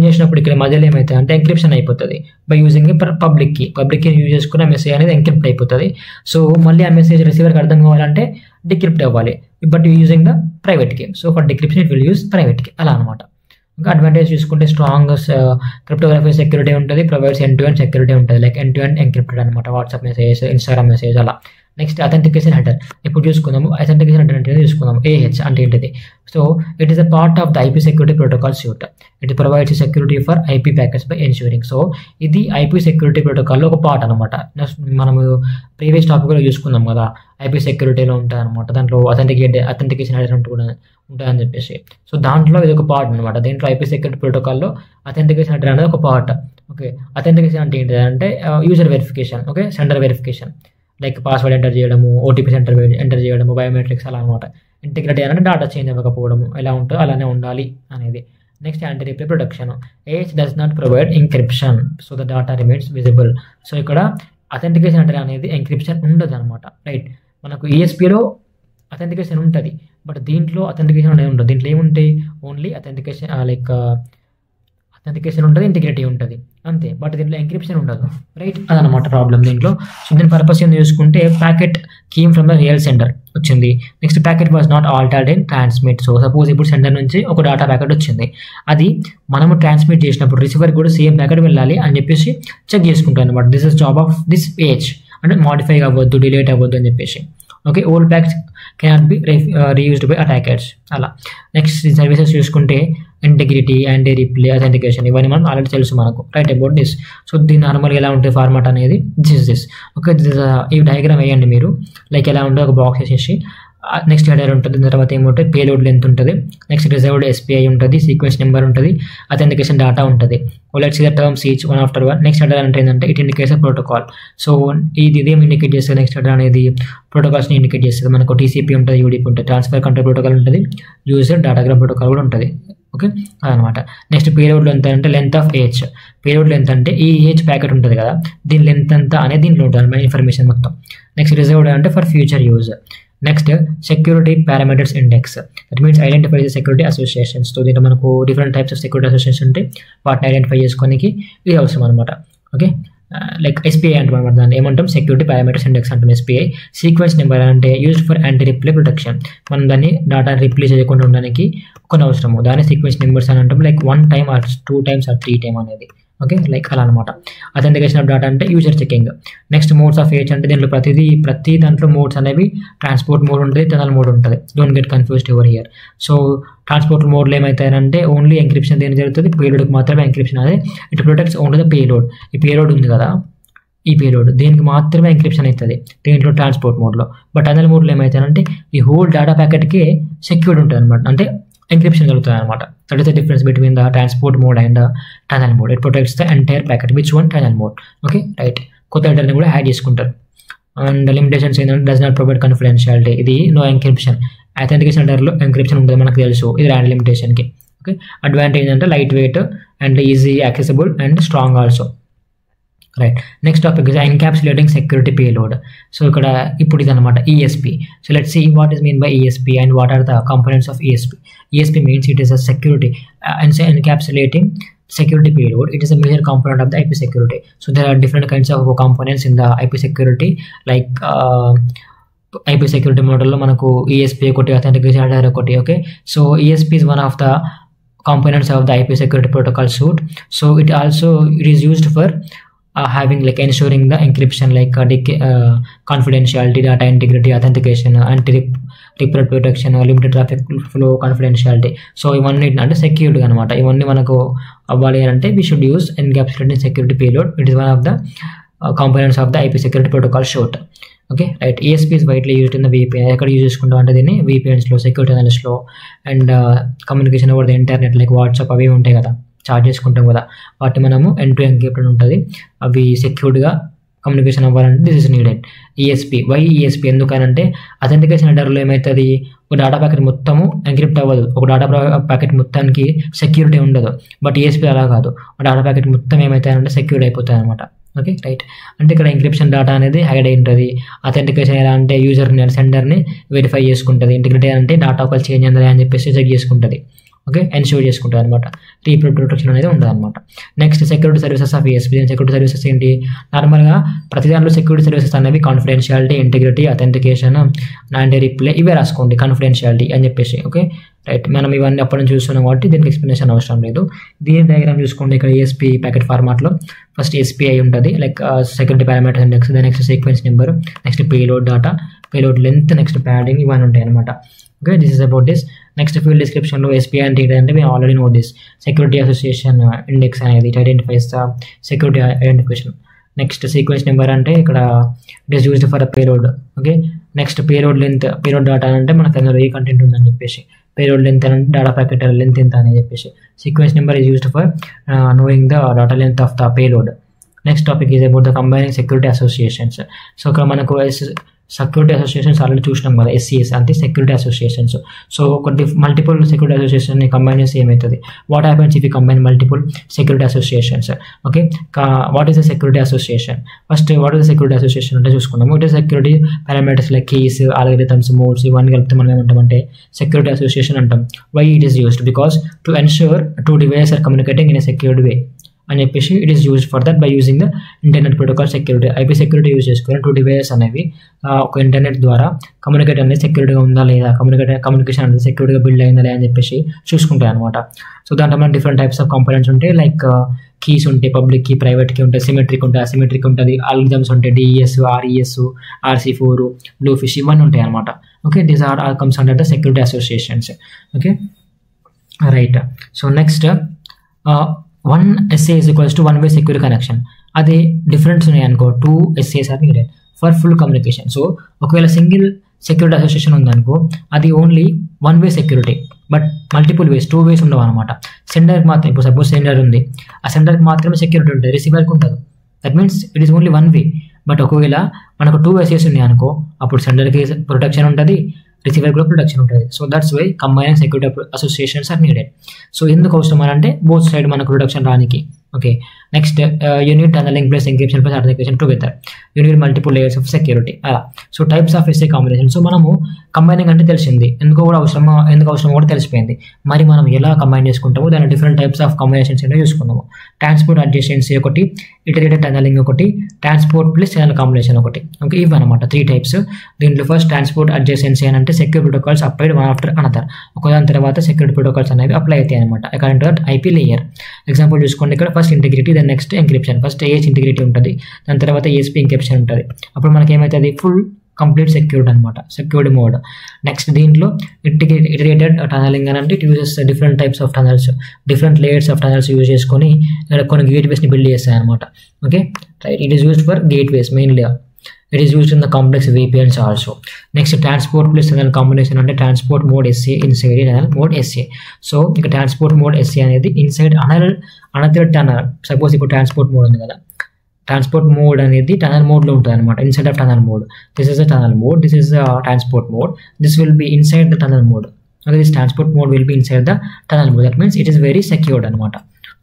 చేసినప్పుడు ఇక్కడ మధ్యలో ఏమవుతుంది అంటే ఎన్క్రిప్షన్ అయిపోతుంది by using public key use చేసుకున్న మెసేజ్ అనేది ఎన్క్రిప్ట్ అయిపోతుంది. సో మళ్ళీ ఆ మెసేజ్ రిసీవర్కి అర్థం కావాలంటే డిక్రిప్ట్ అవ్వాలి, but using the private key. So for decryption it will use private key అలా అనమాట. ఇంకా అడ్వాంటేజ్ చూసుకుంటే స్ట్రాంగ్ క్రిప్టోగ్రఫీ సెక్యూరిటీ ఉంటుంది, ప్రొవైడ్స్ ఎండ్-టు-ఎండ్ సెక్యూరిటీ ఉంటుంది, లైక్ ఎండ్-టు-ఎండ్ ఎన్క్రిప్టెడ్ అనమాట, వాట్సాప్ మెసేజ్, ఇన్స్టాగ్రామ్ మెసేజ్ అలా. Next authentication header. ఇప్పుడు చూసుకుందాము అథెంటికేషన్ హెడర్ అంటే చూసుకుందాం. AH అంటే ఏంటిది, so it is a part of the IP security protocol suit. It provides security for IP packets by ensuring. So ఇది IP security ప్రోటోకాల్లో ఒక పార్ట్ అనమాట. మనము ప్రీవియస్ టాపిక్లో చూసుకుందాం కదా, IP సెక్యూరిటీలో ఉంటుంది అనమాట. దాంట్లో అథెంటికేషన్ హెడర్ ఉంటుందని చెప్పేసి. సో దాంట్లో ఇది ఒక పార్ట్ అనమాట. దీంట్లో IP సెక్యూరిటీ ప్రోటోకాల్లో అథెంటికేషన్ హెడర్ అనేది ఒక పార్ట్. ఓకే, అథెంటికేషన్ అంటే ఏంటిది అంటే user verification, okay, sender verification, like password enter చేయడము, OTP ఎంటర్ చేయడము, బయోమెట్రిక్స్ అలా అనమాట. ఇంటిగ్రిటీ అంటే డేటా చేంజ్ అవ్వకపోవడము, ఎలా ఉంటుందో అలానే ఉండాలి అనేది. Next anti reply protection. AH does not provide encryption, so the data remains visible. So ఇక్కడ అథెంటికేషన్ అంటే అనేది ఎన్క్రిప్షన్ ఉండదు అనమాట, రైట్. మనకు ESPలో అథెంటికేషన్ ఉంటుంది, బట్ దీంట్లో అథెంటికేషన్ అనేది ఉండదు. దీంట్లో ఏముంటాయి, ఓన్లీ అథెంటికేషన్ అథెంటికేషన్ ఉంటుంది, ఇంటిగ్రిటీ ఉంటుంది అంతే, బట్ దీంట్లో ఎన్క్రిప్షన్ ఉండదు, రైట్. అదనమాట ప్రాబ్లం దీంట్లో. సో దీని పర్పస్ ఏంటి చూసుకుంటే packet came from the real sender వచ్చింది. Next packet was not altered in transmit. So suppose ఇప్పుడు సెండర్ నుంచి ఒక డేటా ప్యాకెట్ వచ్చింది, అది మనము ట్రాన్స్మిట్ చేసినప్పుడు రిసీవర్ కూడా సేమ్ ప్యాకెట్ వెళ్ళాలి అని చెప్పేసి చెక్ చేసుకుంటాం అనమాట. This is job of this page, అంటే మాడిఫై అవ్వద్దు, డిలీట్ అవ్వద్దు అని చెప్పేసి. Okay, old packs cannot be reused by attackers అలా. నెక్స్ట్ సర్వీసెస్ చూసుకుంటే ఇంటిగ్రిటీ, యాంటీ రిప్లై, అథెంటికేషన్, ఇవన్నీ మనం ఆల్రెడీ తెలుసు మనకు, రైట్ అబౌట్ దిస్. సో దీని నార్మల్గా ఎలా ఉంటుంది ఫార్మాట్ అనేది దిస్. ఓకే, ఈ డయాగ్రామ్ వేయండి మీరు, లైక్ ఎలా ఉంటుందో ఒక బాక్స్ వేసేసి నెక్స్ట్ హెడర్ ఉంటుంది, తర్వాత ఏముంటుంది పేలోడ్ లెంత్ ఉంటుంది, నెక్స్ట్ రిజర్వ్డ్ ఎస్పీఐ ఉంటుంది, సీక్వెన్స్ నెంబర్ ఉంటుంది, అథెంటికేషన్ డేటా ఉంటుంది. Let's see the terms each one after one. Next header అంటే ఏంటంటే ఇట్ ఇండికేట్స్ ప్రోటోకాల్. సో ఇదేం ఇండికేట్ చేస్తుంది, నెక్స్ట్ హెడర్ అనేది ప్రోటోకాల్స్ని ఇండికేట్ చేస్తుంది. మనకు టీసీపీ ఉంటుంది, యూడీపీ ఉంటుంది, ట్రాన్స్ఫర్ కంట్రోల్ ప్రోటోకాల్ ఉంటుంది, యూజర్ డేటాగ్రామ్ ప్రోటోకాల్ కూడా ఉంటుంది. ఓకే అదనమాట. నెక్స్ట్ పేలోడ్ లెంత్ అంటే length of AH. Payload length అంటే ఈ ఏహెచ్ ప్యాకెట్ ఉంటుంది కదా, దీని లెంత్ అంతా అనేది దీంట్లో ఉంటుంది మన ఇన్ఫర్మేషన్ మొత్తం. నెక్స్ట్ రిజర్వ్డ్ అంటే for future use. Next security parameters index, that means identify security associations. So దీంట్లో మనకు different types of security associations ఉంటాయి, వాటిని ఐడెంటిఫై చేసుకోనికి ఇది అవసరం అనమాట. ఓకే లైక్ ఎస్పీఐ అంటాం అనమాట, దాన్ని ఏమంటాం సెక్యూరిటీ పారామీటర్స్ ఇండెక్స్ అంటాం ఎస్పీఐ. సీక్వెన్స్ నెంబర్ అంటే used for anti replay protection, మనం దాన్ని డేటా రిప్లే చేయకుండా ఉండడానికి కొన్ని అవసరము, దాన్ని సీక్వెన్స్ నెంబర్స్ అని అంటాం, like 1 time or 2 times or 3 times అనేది. ఓకే లైక్ అలా అనమాట. అథెంటికేషన్ ఆఫ్ డేటా అంటే user checking. Next modes of AH అంటే దీంట్లో ప్రతి దాంట్లో మోడ్స్ అనేవి ట్రాన్స్పోర్ట్ మోడ్ ఉంటుంది, టనల్ మోడ్ ఉంటుంది. Don't get confused ever here. So transport మోడ్లో ఏమవుతాయంటే ఓన్లీ ఎంక్రిప్షన్ దేని జరుగుతుంది, పేలోడ్కి మాత్రమే ఎంక్రిప్షన్ అనేది. It protects only the payload. ఈ పేలోడ్ ఉంది కదా, ఈ పేలోడ్ దీనికి మాత్రమే ఎంక్రిప్షన్ అవుతుంది దీంట్లో ట్రాన్స్పోర్ట్ మోడ్లో. బట్ టనల్ మోడ్లో ఏమవుతాయంటే ఈ హోల్ డేటా ప్యాకెట్కి సెక్యూర్డ్ ఉంటుంది అనమాట, అంటే ఎన్క్రిప్షన్ జరుగుతుంది అనమాట. That is the difference between the transport mode and tunnel mode. It protects the entire packet, which one tunnel mode. Okay right. కొత్త హెడర్ని కూడా యాడ్ చేసుకుంటారు. అండ్ లిమిటేషన్స్ ఏంటంటే డస్ నాట్ ప్రొవైడ్ కాన్ఫిడెన్షియాలిటీ, ఇది నో ఎంక్రిప్షన్. అథెంటికేషన్ హెడర్లో encryption ఉంటుంది మనకు తెలుసు, ఇది ర్యాండ్ లిమిటేషన్కి. ఓకే అడ్వాంటేజ్ అంటే light weight and easy accessible and strong also. Right. Next topic is encapsulating security payload. So ఇక్కడ ఇప్పుడు ఇది అనమాట ESP. So let's see what is mean by ESP and what are the components of ESP. ESP means it is a security encapsulating security payload. It is a major component of the IP security. So there are different kinds of components in the IP security, like IP security model లో మనకు ESP ఒకటి, authentication header ఒకటి. Okay, so ESP is one of the components of the IP security protocol suite. So it is used for having like ensuring the encryption, like confidentiality, data integrity, authentication, anti-report protection, limited traffic flow, confidentiality. So ఇవన్నీ అంటే secured అనమాట. ఇవన్నీ మనకు అవ్వాలి అంటే we should use encapsulating security payload. It is one of the components of the IP security protocol suite. Okay right. ESP is widely used in the VPN. ఎక్కడ use చేసుకుంటాం అంటే దీన్ని VPNస్లో, సెక్యూరిటీ అనలిస్ట్లో, and communication over the internet like WhatsApp అవి ఉంటాయి కదా, charge చేసుకుంటాం కదా, వాటి మనము ఎండ్ టు ఎన్క్రిప్టెడ్ ఉంటుంది. అవి సెక్యూర్డ్గా కమ్యూనికేషన్ అవ్వాలంటే this is needed. ESP why ESP ఎందుకనంటే అథెంటికేషన్ హెడర్లో ఏమవుతుంది, ఒక డేటా ప్యాకెట్ మొత్తము ఎన్క్రిప్ట్ అవ్వదు, ఒక డేటా ప్యాకెట్ మొత్తానికి సెక్యూరిటీ ఉండదు. బట్ ESP అలా కాదు, ఒక డేటా ప్యాకెట్ మొత్తం ఏమవుతాయంటే సెక్యూర్డ్ అయిపోతాయి అనమాట. Okay right. అంటే ఇక్కడ ఎంక్రిప్షన్ డేటా అనేది హైడ్ అయి ఉంటుంది. అథెంటికేషన్ ఎలా అంటే యూజర్ని సెండర్ని వెరిఫై చేసుకుంటుంది. ఇంటిగ్రిటీ అంటే డేటా ఒకళ్ళు చేంజ్ అయిందా అని చెప్పేసి చెక్ చేసుకుంటుంది. ఓకే ఎన్ష్యూర్ చేసుకుంటుంది అనమాట. రీప్రొడ్ ప్రొటెక్షన్ అనేది ఉండదు అనమాట. Next security services of ESP. Security services ఏంటి, నార్మల్గా ప్రతి దాంట్లో సెక్యూరిటీ సర్వీసెస్ అనేవి confidentiality, integrity, authentication, anti replay ఇవే రాసుకోండి కాన్ఫిడెన్షియాలిటీ అని చెప్పేసి. Okay right. మనం ఇవన్నీ అప్పటి నుంచి చూస్తున్నాం కాబట్టి దీనికి ఎక్స్ప్లెనేషన్ అవసరం లేదు. దీని డయాగ్రామ్ చూసుకోండి. ఇక్కడ ESP ప్యాకెట్ ఫార్మాట్లో ఫస్ట్ SPI ఉంటుంది, like security parameter index, next sequence number, next payload data, payload length, next padding, ఇవన్నీ ఉంటాయి అనమాట. Okay this is about this. Next field డిస్క్రిప్షన్లో SPI అంటే ఏంటంటే we already know this. Security association index అనేది it identifies the security identification. Next sequence number అంటే ఇక్కడ it is used for a payload. Okay next payload length, payload data అంటే మనకు అందులో ఏ content ఉందని చెప్పేసి, పేలోడ్ లెంత్ అంటే డేటా ప్యాకెట్ లెంత్ ఎంత అని చెప్పేసి. Sequence number is used for knowing the data length of the payload. Next topic is about the combining security associations. So ఇక్కడ మనకు సెక్యూరిటీ అసోసియేషన్స్ ఆల్రెడీ చూసినాం కదా, SCS అంటే సెక్యూరిటీ అసోసియేషన్స్. సో ఒక multiple security అసోసియేషన్ని combine చేసి ఏమవుతుంది, what happens if you combine multiple security associations. Okay what is the security association. First what is the security association అంటే చూసుకున్నాము. It is security parameters like keys, algorithms, modes ఇవన్నీ కలిపితే మనం ఏమంటామంటే security association అంటాం. Why it is used, because to ensure two devices are communicating in a secured way అని చెప్పేసి it is used for that by using the internet protocol security. IP security use చేసుకుని two devices అనేవి ఒక internet ద్వారా communicate అనేది సెక్యూరిటీగా ఉందా లేదా, కమ్యూనికేషన్ అనేది సెక్యూరిటీగా బిల్డ్ అయిందా లేదా అని చెప్పేసి చూసుకుంటాయి అనమాట. సో దాంట్లో మన డిఫరెంట్ టైప్స్ ఆఫ్ కాంపోనెంట్స్ ఉంటాయి, లైక్ కీస్ ఉంటాయి, పబ్లిక్ కీ, ప్రైవేట్ కీ ఉంటాయి, సిమెట్రిక్ ఉంటాయి, అసిమెట్రిక్ ఉంటుంది, ఆల్గరిథమ్స్ ఉంటాయి, DES, RES, RC4, బ్లూఫిష్ ఇవన్నీ ఉంటాయి అనమాట. Okay these are comes under the security associations. Okay right. So next one SA is equals to one way secure connection. అదే difference ఉన్నాయి అనుకో, 2 SAs are needed for full communication. So ఒకవేళ single security association ఉందనుకో, అది only one way security, but multiple ways, 2 వేస్ ఉండవు అనమాట. సెండర్కి మాత్రం, ఇప్పుడు సపోజ్ సెండర్ ఉంది, ఆ సెండర్కి మాత్రమే సెక్యూరిటీ ఉంటుంది, రిసీవర్కి ఉండదు. That means it is only one way. But ఒకవేళ మనకు 2 వేసెస్ ఉన్నాయి అనుకో, అప్పుడు సెండర్కి ప్రొటెక్షన్ ఉంటుంది, రిసీవర్ కూడా ప్రొటెక్షన్ ఉంటుంది. So that's why combining security associations are needed. So ఎందుకు అవసరం అని అంటే బోత్ సైడ్ మనకు ప్రొటెక్షన్ రానికి. Okay, next you need tunneling plus encryption plus authentication together. You need multiple layers of security. So types of SA combination. So మనము combining అంటే తెలిసింది, ఎందుకు అవసరమో కూడా తెలిసిపోయింది. మరి మనం ఎలా కంబైన్ చేసుకుంటామో దాని డిఫరెంట్ టైప్స్ ఆఫ్ కాంబినేషన్స్ ఏంటో చూసుకుందాము. ట్రాన్స్పోర్ట్ అడ్జసెన్సీ ఒకటి, ఇటరేటెడ్ టనలింగ్ ఒకటి, ట్రాన్స్పోర్ట్ ప్లస్ ఛానల్ కాంబినేషన్ ఒకటి. ఓకే, ఇవి అనమాట 3 టైప్స్. దీంట్లో ఫస్ట్ ట్రాన్స్పోర్ట్ అడ్జసెన్సీ అని అంటే secure protocols applied one after another. ఒకదాని తర్వాత సెక్యూరిటీ ప్రోటోకాల్స్ అనేవి అప్లై అవుతాయి అనమాట according to that IP layer. Example చూసుకోండి, ఇక్కడ first integrity, then next encryption. First AH integrity ఉంటుంది, దాని తర్వాత ESP ఎంక్రిప్షన్ ఉంటుంది. అప్పుడు మనకి ఏమవుతుంది, ఫుల్ కంప్లీట్ సెక్యూర్డ్ అనమాట, సెక్యూర్డ్ మోడ్. నెక్స్ట్ దీంట్లో ఇటరేటెడ్ టనలింగ్ అని అంటే it uses different types of tunnels, different layers of tunnels use చేసుకొని ఇక్కడ కొన్ని గేట్వేస్ని బిల్డ్ చేస్తాయి అనమాట. Okay right, it is used for gateways mainly. It is used in the complex VPNs also. Next, transport plus tunnel combination అంటే transport mode SA inside tunnel mode SA. So ఇక transport mode SA అనేది inside another tunnel. Suppose ఇప్పుడు transport mode ఉంది కదా, transport mode అనేది tunnel మోడ్లో ఉంటుంది అనమాట, inside of tunnel mode. This is a tunnel mode, this is transport mode, this will be inside the tunnel mode. Okay, this transport mode will be inside the tunnel mode. That means it is very secured అనమాట.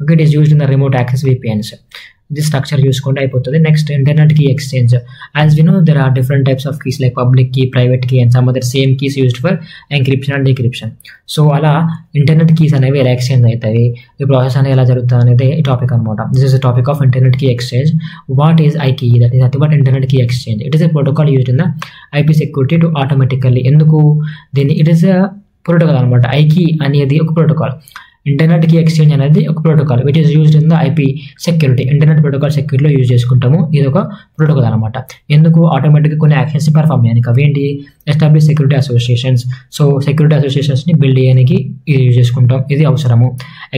Okay, it is used in the remote access VPNs. This structure చూసుకుంటే అయిపోతుంది. Next internet key exchange. As we know there are different types of keys like public key, private key and some other same keys used for encryption and decryption. So అలా internet keys అనేవి ఎలా exchange అవుతాయి, ఈ process అనేది ఎలా జరుగుతుంది అనేది ఈ టాపిక్ అనమాట. This is the topic of internet key exchange. What is IKE? That is nothing but internet key exchange. It is a protocol used in the IP security to automatically. ఎందుకు దీన్ని, it is a protocol అనమాట. ఐకీ అనేది ఒక protocol, internet key exchange అనేది ఒక protocol which is used in the IP security. Internet protocol సెక్యూరిటీలో use చేసుకుంటాము. ఇది ఒక ప్రోటోకాల్ అనమాట. ఎందుకు, ఆటోమేటిక్గా కొన్ని యాక్షన్స్ పర్ఫామ్ చేయడానికి. అవేంటి, establish security associations. So security అసోసియేషన్స్ని బిల్డ్ చేయడానికి ఇది యూజ్ చేసుకుంటాం, ఇది అవసరము.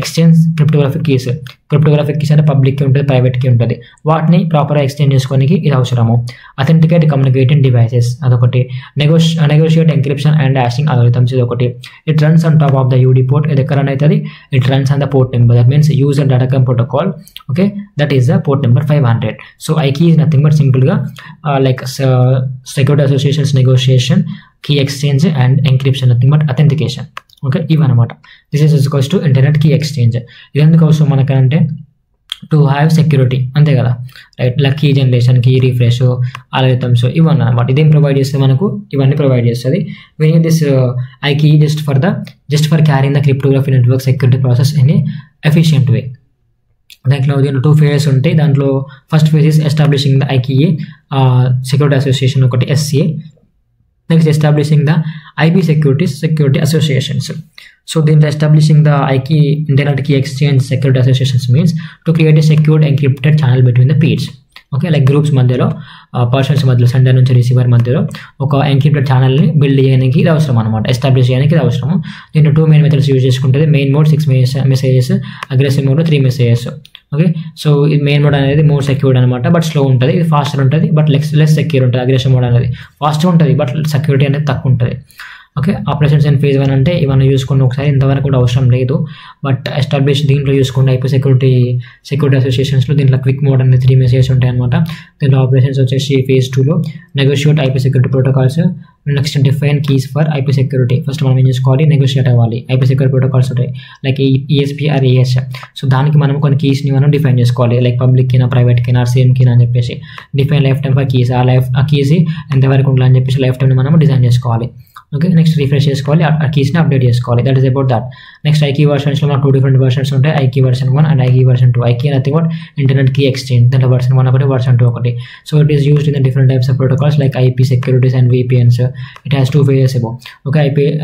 Exchange cryptographic keys. Cryptographic keys అంటే పబ్లిక్ కీ ఉంటుంది, ప్రైవేట్ కీ ఉంటుంది, వాటిని ప్రాపర్గా ఎక్స్చేంజ్ చేసుకోనికి ఇది అవసరము. అథెంటికేట్ కమ్యూనికేటింగ్ డివైసెస్ అదొకటి. Negotiate encryption and hashing algorithms ఇది ఒకటి. It runs on top of the UDP port. ఇది ఎక్కడ అవుతుంది, it runs on the port number, that means user data com protocol. Okay, that is the port number 500. So IKEY is nothing but simple ga like security associations negotiation, key exchange and encryption, nothing but authentication. Okay, even anamata. This is equals to internet key exchange. idanduku avasam manakante to have security, అంతే కదా right. ఇలా key generation, key refresh, algorithms ఇవన్నీ అనమాట. ఇదేం provide చేస్తుంది మనకు, ఇవన్నీ provide చేస్తుంది. We need this IKE just for carrying the cryptography network security process in efficient way. దాంట్లో 2 phases ఉంటాయి. దాంట్లో first phase is establishing the IKEA security association ఒకటి, SCA. Next establishing the IP security associations. So then establishing the IKEY internet key exchange security associations means to create a secured encrypted channel between the peers. Okay, like groups మధ్యలో, persons మధ్యలో, sender నుంచి receiver మధ్యలో ఒక ఎంక్రిప్టెడ్ ఛానల్ని build చేయడానికి ఇది అవసరం అనమాట, ఎస్టాబ్లిష్ చేయడానికి ఇది అవసరము. దీంట్లో 2 మెయిన్ మెథడ్స్ యూజ్ చేసుకుంటుంది. Main mode 6 messages, aggressive mode 3 messages. Okay, so ఇది మెయిన్ మోడ్ అనేది మోర్ సెక్యూర్డ్ అనమాట, బట్ స్లో ఉంటుంది. ఇది ఫాస్టర్ ఉంటుంది, బట్ లెస్ సెక్యూర్ ఉంటుంది. అగ్రెసివ్ మోడ్ అనేది ఫాస్ట్గా ఉంటుంది, బట్ సెక్యూరిటీ అనేది తక్కువ ఉంటుంది. ఓకే, ఆపరేషన్స్ ఇన్ ఫేజ్ 1 అంటే ఇవన్నీ చూసుకుని ఒకసారి, ఇంతవరకు కూడా అవసరం లేదు. బట్ ఎస్టాబ్లిష్ దీంట్లో చూసుకుంటే ఐపీ సెక్యూరిటీ అసోసియేషన్స్లో దీంట్లో క్విక్ మోడ్ అనేది 3 మెసేజెస్ ఉంటాయి అనమాట. దీంట్లో ఆపరేషన్స్ వచ్చేసి ఫేజ్ 2లో negotiate IP security protocols. Next define keys for IP security. First మనం ఏం చేసుకోవాలి, నెగోషియేట్ అవ్వాలి. ఐపీ సెక్యూరిటీ ప్రోటోకాల్స్ ఉంటాయి like ESP or AS. So దానికి మనం కొన్ని కీస్ని మనం డిఫైన్ చేసుకోవాలి, లైక్ పబ్లిక్ కీనా, ప్రైవేట్ కీనా, సేమ్ కీనా అని చెప్పేసి. Define lifetime for keys. ఆ కీస్ ఎంతవరకు ఉండాలని చెప్పేసి లైఫ్ టైమ్ని మనం డిజైన్ చేసుకోవాలి. ఓకే, నెక్స్ట్ రిఫ్రెష్ చేసుకోవాలి, ఆ కీస్ని అప్డేట్ చేసుకోవాలి. That is about that. Next IKE వర్షన్స్లో మనకు 2 డిఫరెంట్ వర్షన్స్ ఉంటాయి, IKE version 1 and IKE version 2. IKE nothing but internet key exchange. దాంట్లో వర్షన్ 1 ఒకటి, వర్షన్ 2 ఒకటి. So it is used in the different types of protocols like IP securities and VPNs. It has 2 phases above. Okay,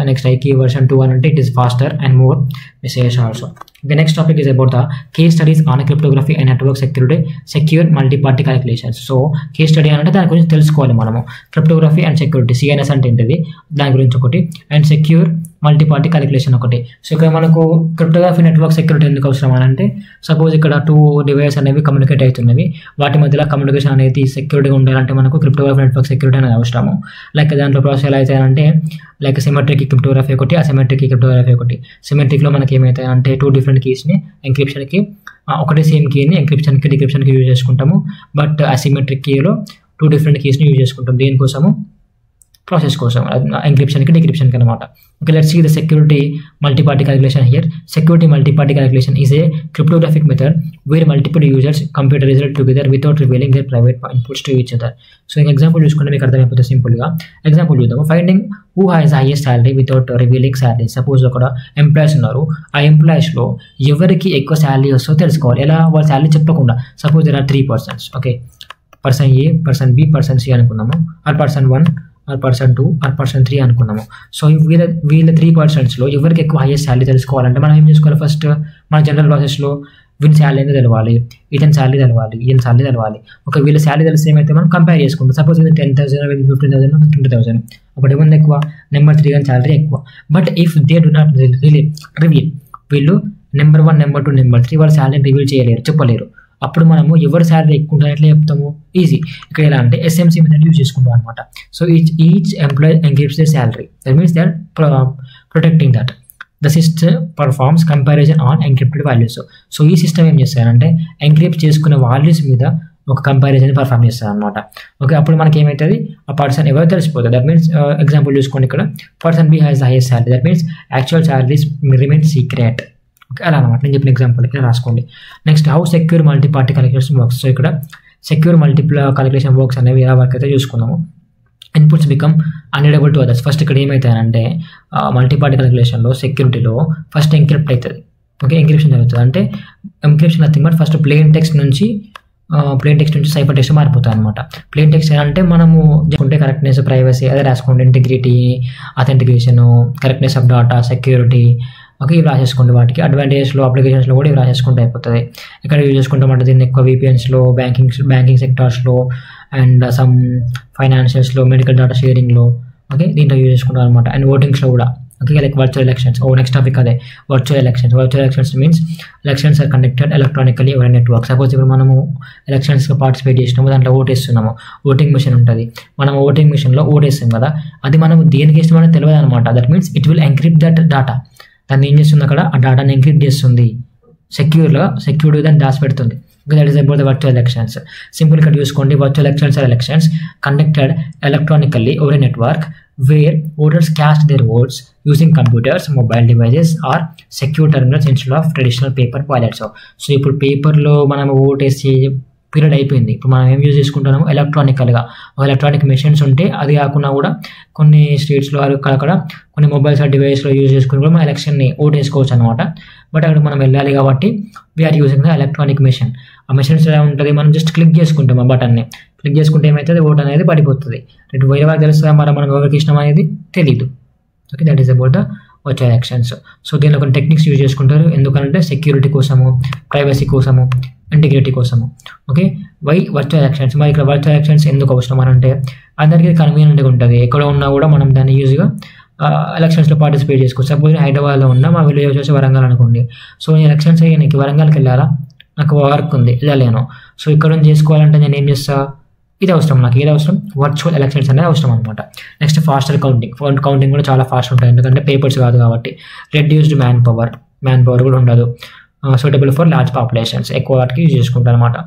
next IKEY version 2 అంటే it is faster and more messages also. The next topic is about the case studies on cryptography and network security, secure multi-party calculations. So case study అంటే దాని గురించి తెలుసుకోవాలి మనము. Cryptography and security, CNS అంటే ఏంటిది దాని గురించి ఒకటి, and secure multi party calculation ఒకటి. సో ఇక్కడ మనకు క్రిప్టోగ్రఫీ నెట్వర్క్ సెక్యూరిటీ ఎందుకు అవసరం అని అంటే, సపోజ్ ఇక్కడ 2 డివైస్ అనేవి కమ్యూనికేట్ అవుతున్నవి, వాటి మధ్యలో కమ్యూనికేషన్ అనేది సెక్యూరిటీగా ఉండాలంటే మనకు క్రిప్టోగ్రఫీ నెట్వర్క్ సెక్యూరిటీ అనేది అవసరము. లైక్ దాంట్లో ప్రాసెస్ ఎలా అవుతాయంటే, లైక్ సిమెట్రిక్ క్రిప్టోగ్రఫీ ఒకటి, అసిమెట్రిక్ క్రిప్టోగ్రఫీ ఒకటి. సిమెట్రిక్లో మనకి ఏమవుతాయంటే 2 డిఫరెంట్ కీస్ని ఎంక్రిప్షన్కి ఒకటే సేమ్ కీని ఎంక్రిప్షన్కి డిక్రిప్షన్కి యూజ్ చేసుకుంటాము. బట్ అసిమెట్రిక్ కీలో 2 డిఫరెంట్ కీస్ని యూజ్ చేసుకుంటాం. దేనికోసము? ప్రాసెస్ కోసం, ఎంక్రిప్షన్కి డిక్రిప్షన్కి అనమాట. Okay, let's see the security multiparty calculation here. Security multiparty calculation is a cryptographic method where multiple users compute result together without revealing their private inputs to each other. So example చూసుకుంటే మీకు అర్థమైపోతుంది సింపుల్గా. Example చూద్దాము. Finding who has highest salary without revealing salary. Suppose అక్కడ employees ఉన్నారు, ఆ ఎంప్లాయీస్లో ఎవరికి ఎక్కువ శాలరీ వస్తుందో తెలుసుకోవాలి. ఎలా? వాళ్ళ శాలరీ చెప్పకుండా. Suppose there are 3 persons. Okay, person A, person B, person C అనుకున్నాము, or person 1 or person 2 or person 3 అనుకున్నాము. సో వీళ్ళ 3 personsలో ఎవరికి ఎక్కువ హైయెస్ట్ శాలరీ తెలుసుకోవాలంటే మనం ఏం చేసుకోవాలి? ఫస్ట్ మన జనరల్ ప్రాసెస్లో వీళ్ళ శాలరీ అనేది తెలవాలి, ఇతని శాలరీ తెలవాలి, ఈయన శాలరీ తెలవాలి. ఒక వీళ్ళ శాలరీ తెలిసి ఏమైతే మనం కంపేర్ చేసుకుంటాం. సపోజ్ ఇది 10,000, 15,000, 20,000, ఒకటి ఏముంది ఎక్కువ, నెంబర్ 3 కానీ శాలరీ ఎక్కువ. But if they do not reveal, వీళ్ళు నెంబర్ 1, నెంబర్ 2, నెంబర్ 3 వాళ్ళ శాలరీ రివీల్ చేయలేరు, చెప్పలేరు. అప్పుడు మనము ఎవరి శాలరీ ఎక్కువ ఉంటుందో ఎట్లా చెప్తాము? ఈజీ. ఇక్కడ ఎలా అంటే ఎస్ఎంసీ మెథడ్ యూజ్ చేసుకుంటాం అనమాట. So each employee encrypts the salary, that means they are protecting that. The system performs comparison on encrypted values. So ఈ సిస్టమ్ ఏం చేస్తారంటే ఎంక్రిప్ట్ చేసుకున్న వాల్యూస్ మీద ఒక కంపారిజన్ పర్ఫామ్ చేస్తారు అనమాట. ఓకే, అప్పుడు మనకి ఏమవుతుంది? ఆ పర్సన్ ఎవరు తెలిసిపోతుంది. దట్ మీన్స్ ఎగ్జాంపుల్ చూసుకోండి, ఇక్కడ person B has the highest salary, that means actual salaries remain secret. Okay, అలా అనమాట. నేను చెప్పిన ఎగ్జాంపుల్ ఇక్కడ రాసుకోండి. Next, how secure multi party calculation works. So ఇక్కడ సెక్యూర్ మల్టిపుల్ క్యాలిక్యులేషన్ వర్క్స్ అనేవి ఎలా వర్క్ అయితే చూసుకుందాము. Inputs become unreadable to others. First ఇక్కడ ఏమవుతాయంటే మల్టీపార్టీ క్యాలిక్యులేషన్లో సెక్యూరిటీలో ఫస్ట్ ఎంక్రిప్ట్ అవుతుంది. ఓకే, ఎంక్రిప్షన్ జరుగుతుంది. అంటే encryption nothing but first plain text నుంచి సైఫర్ టెక్స్ట్ మారిపోతాయి అనమాట. ప్లెయిన్ టెక్స్ట్ అంటే మనము చేసుకుంటే కరెక్ట్నెస్, ప్రైవసీ అదే రాసుకోండి, integrity, authentication, correctness of data, security. Okay, ఇవి రాసేసుకోండి. వాటికి అడ్వాంటేజెస్లో, అప్లికేషన్స్లో కూడా ఇవి రాసేసుకుంటే అయిపోతుంది. ఇక్కడ యూజ్ చేసుకుంటామంటే దీన్ని ఎక్కువ VPNsలో, బ్యాంకింగ్ సెక్టార్స్లో అండ్ సమ్ ఫైనాన్షియల్స్లో, మెడికల్ డేటా షేరింగ్లో. ఓకే, దీంట్లో యూజ్ చేసుకుంటాం అనమాట. అండ్ ఓటింగ్స్లో కూడా. Okay, like virtual elections. Next topic అదే virtual elections. Virtual elections means elections are conducted electronically over network. Suppose ఇప్పుడు మనము ఎలక్షన్స్లో పార్టిసిపేట్ చేసినాము, దాంట్లో ఓటేస్తున్నాము, ఓటింగ్ మిషన్ ఉంటుంది. మనం ఓటింగ్ మిషన్లో ఓటేస్తాం కదా, అది మనం దేనికి ఇస్తామని తెలియదు అనమాట. That means it will encrypt that data. దాన్ని ఏం చేస్తుంది? అక్కడ ఆ డాటాని ఎంక్రిప్ట్ చేస్తుంది, సెక్యూర్డ్గా దాన్ని దాచిపెడుతుంది. That is about the virtual elections. Simple ఇక్కడ చూసుకోండి. Virtual elections are elections conducted electronically over a network where voters cast their votes using computers, mobile devices or secure terminals instead of traditional paper ballots. So ఇప్పుడు పేపర్లో మనం ఓటేసి period అయిపోయింది. ఇప్పుడు మనం ఏం యూజ్ చేసుకుంటున్నాము? ఎలక్ట్రానికల్గా ఎలక్ట్రానిక్ మెషిన్స్ ఉంటే, అది కాకుండా కూడా కొన్ని స్టేట్స్లో అక్కడ కొన్ని మొబైల్స్ డివైస్లో యూజ్ చేసుకుని కూడా మనం ఎలక్షన్ని ఓట్ వేసుకోవచ్చు అనమాట. బట్ అక్కడ మనం వెళ్ళాలి కాబట్టి we are using the electronic machine. ఆ మెషిన్స్ ఎలా ఉంటుంది? మనం జస్ట్ క్లిక్ చేసుకుంటాం, ఆ బటన్ని క్లిక్ చేసుకుంటే ఏమవుతుంది? ఓట్ అనేది పడిపోతుంది. వేరే వాళ్ళకి తెలుస్తుందా మరి మనం ఎవరికి ఇష్టం అనేది తెలీదు. Okay, that is about the virtual elections. So దీనిలో కొన్ని టెక్నిక్స్ యూజ్ చేసుకుంటారు. ఎందుకంటే సెక్యూరిటీ కోసము, ప్రైవసీ కోసము, ఇంటిగ్రిటీ కోసము. Okay, why virtual elections. మరి ఇక్కడ వర్చువల్ ఎలక్షన్స్ ఎందుకు అవసరం అని అంటే అందరికీ కన్వీనియంట్గా ఉంటుంది. ఎక్కడ ఉన్నా కూడా మనం దాన్ని యూజ్గా ఎలక్షన్స్లో పార్టిసిపేట్ చేసుకోవచ్చు. సపోజ్ హైదరాబాద్లో ఉన్నా, మా విలేజ్ వచ్చేసి వరంగల్ అనుకోండి. సో నేను ఎలక్షన్స్ అయ్యి నీకు వరంగల్కి వెళ్ళాలా, నాకు వర్క్ ఉంది, వెళ్ళలేను. సో ఇక్కడ నుంచి చేసుకోవాలంటే నేను ఏం చేస్తా? ఇది అవసరం, నాకు ఏది అవసరం? వర్చువల్ ఎలక్షన్స్ అనేది అవసరం అనమాట. నెక్స్ట్ ఫాస్టర్ కౌంటింగ్ కూడా చాలా ఫాస్ట్ ఉంటుంది, ఎందుకంటే పేపర్స్ కాదు కాబట్టి. రెడ్యూస్డ్ మ్యాన్ పవర్ కూడా ఉండదు. సూటబుల్ ఫర్ లార్జ్ పాపులేషన్స్, ఎక్కువ వాటికి యూజ్ చేసుకుంటారు అనమాట.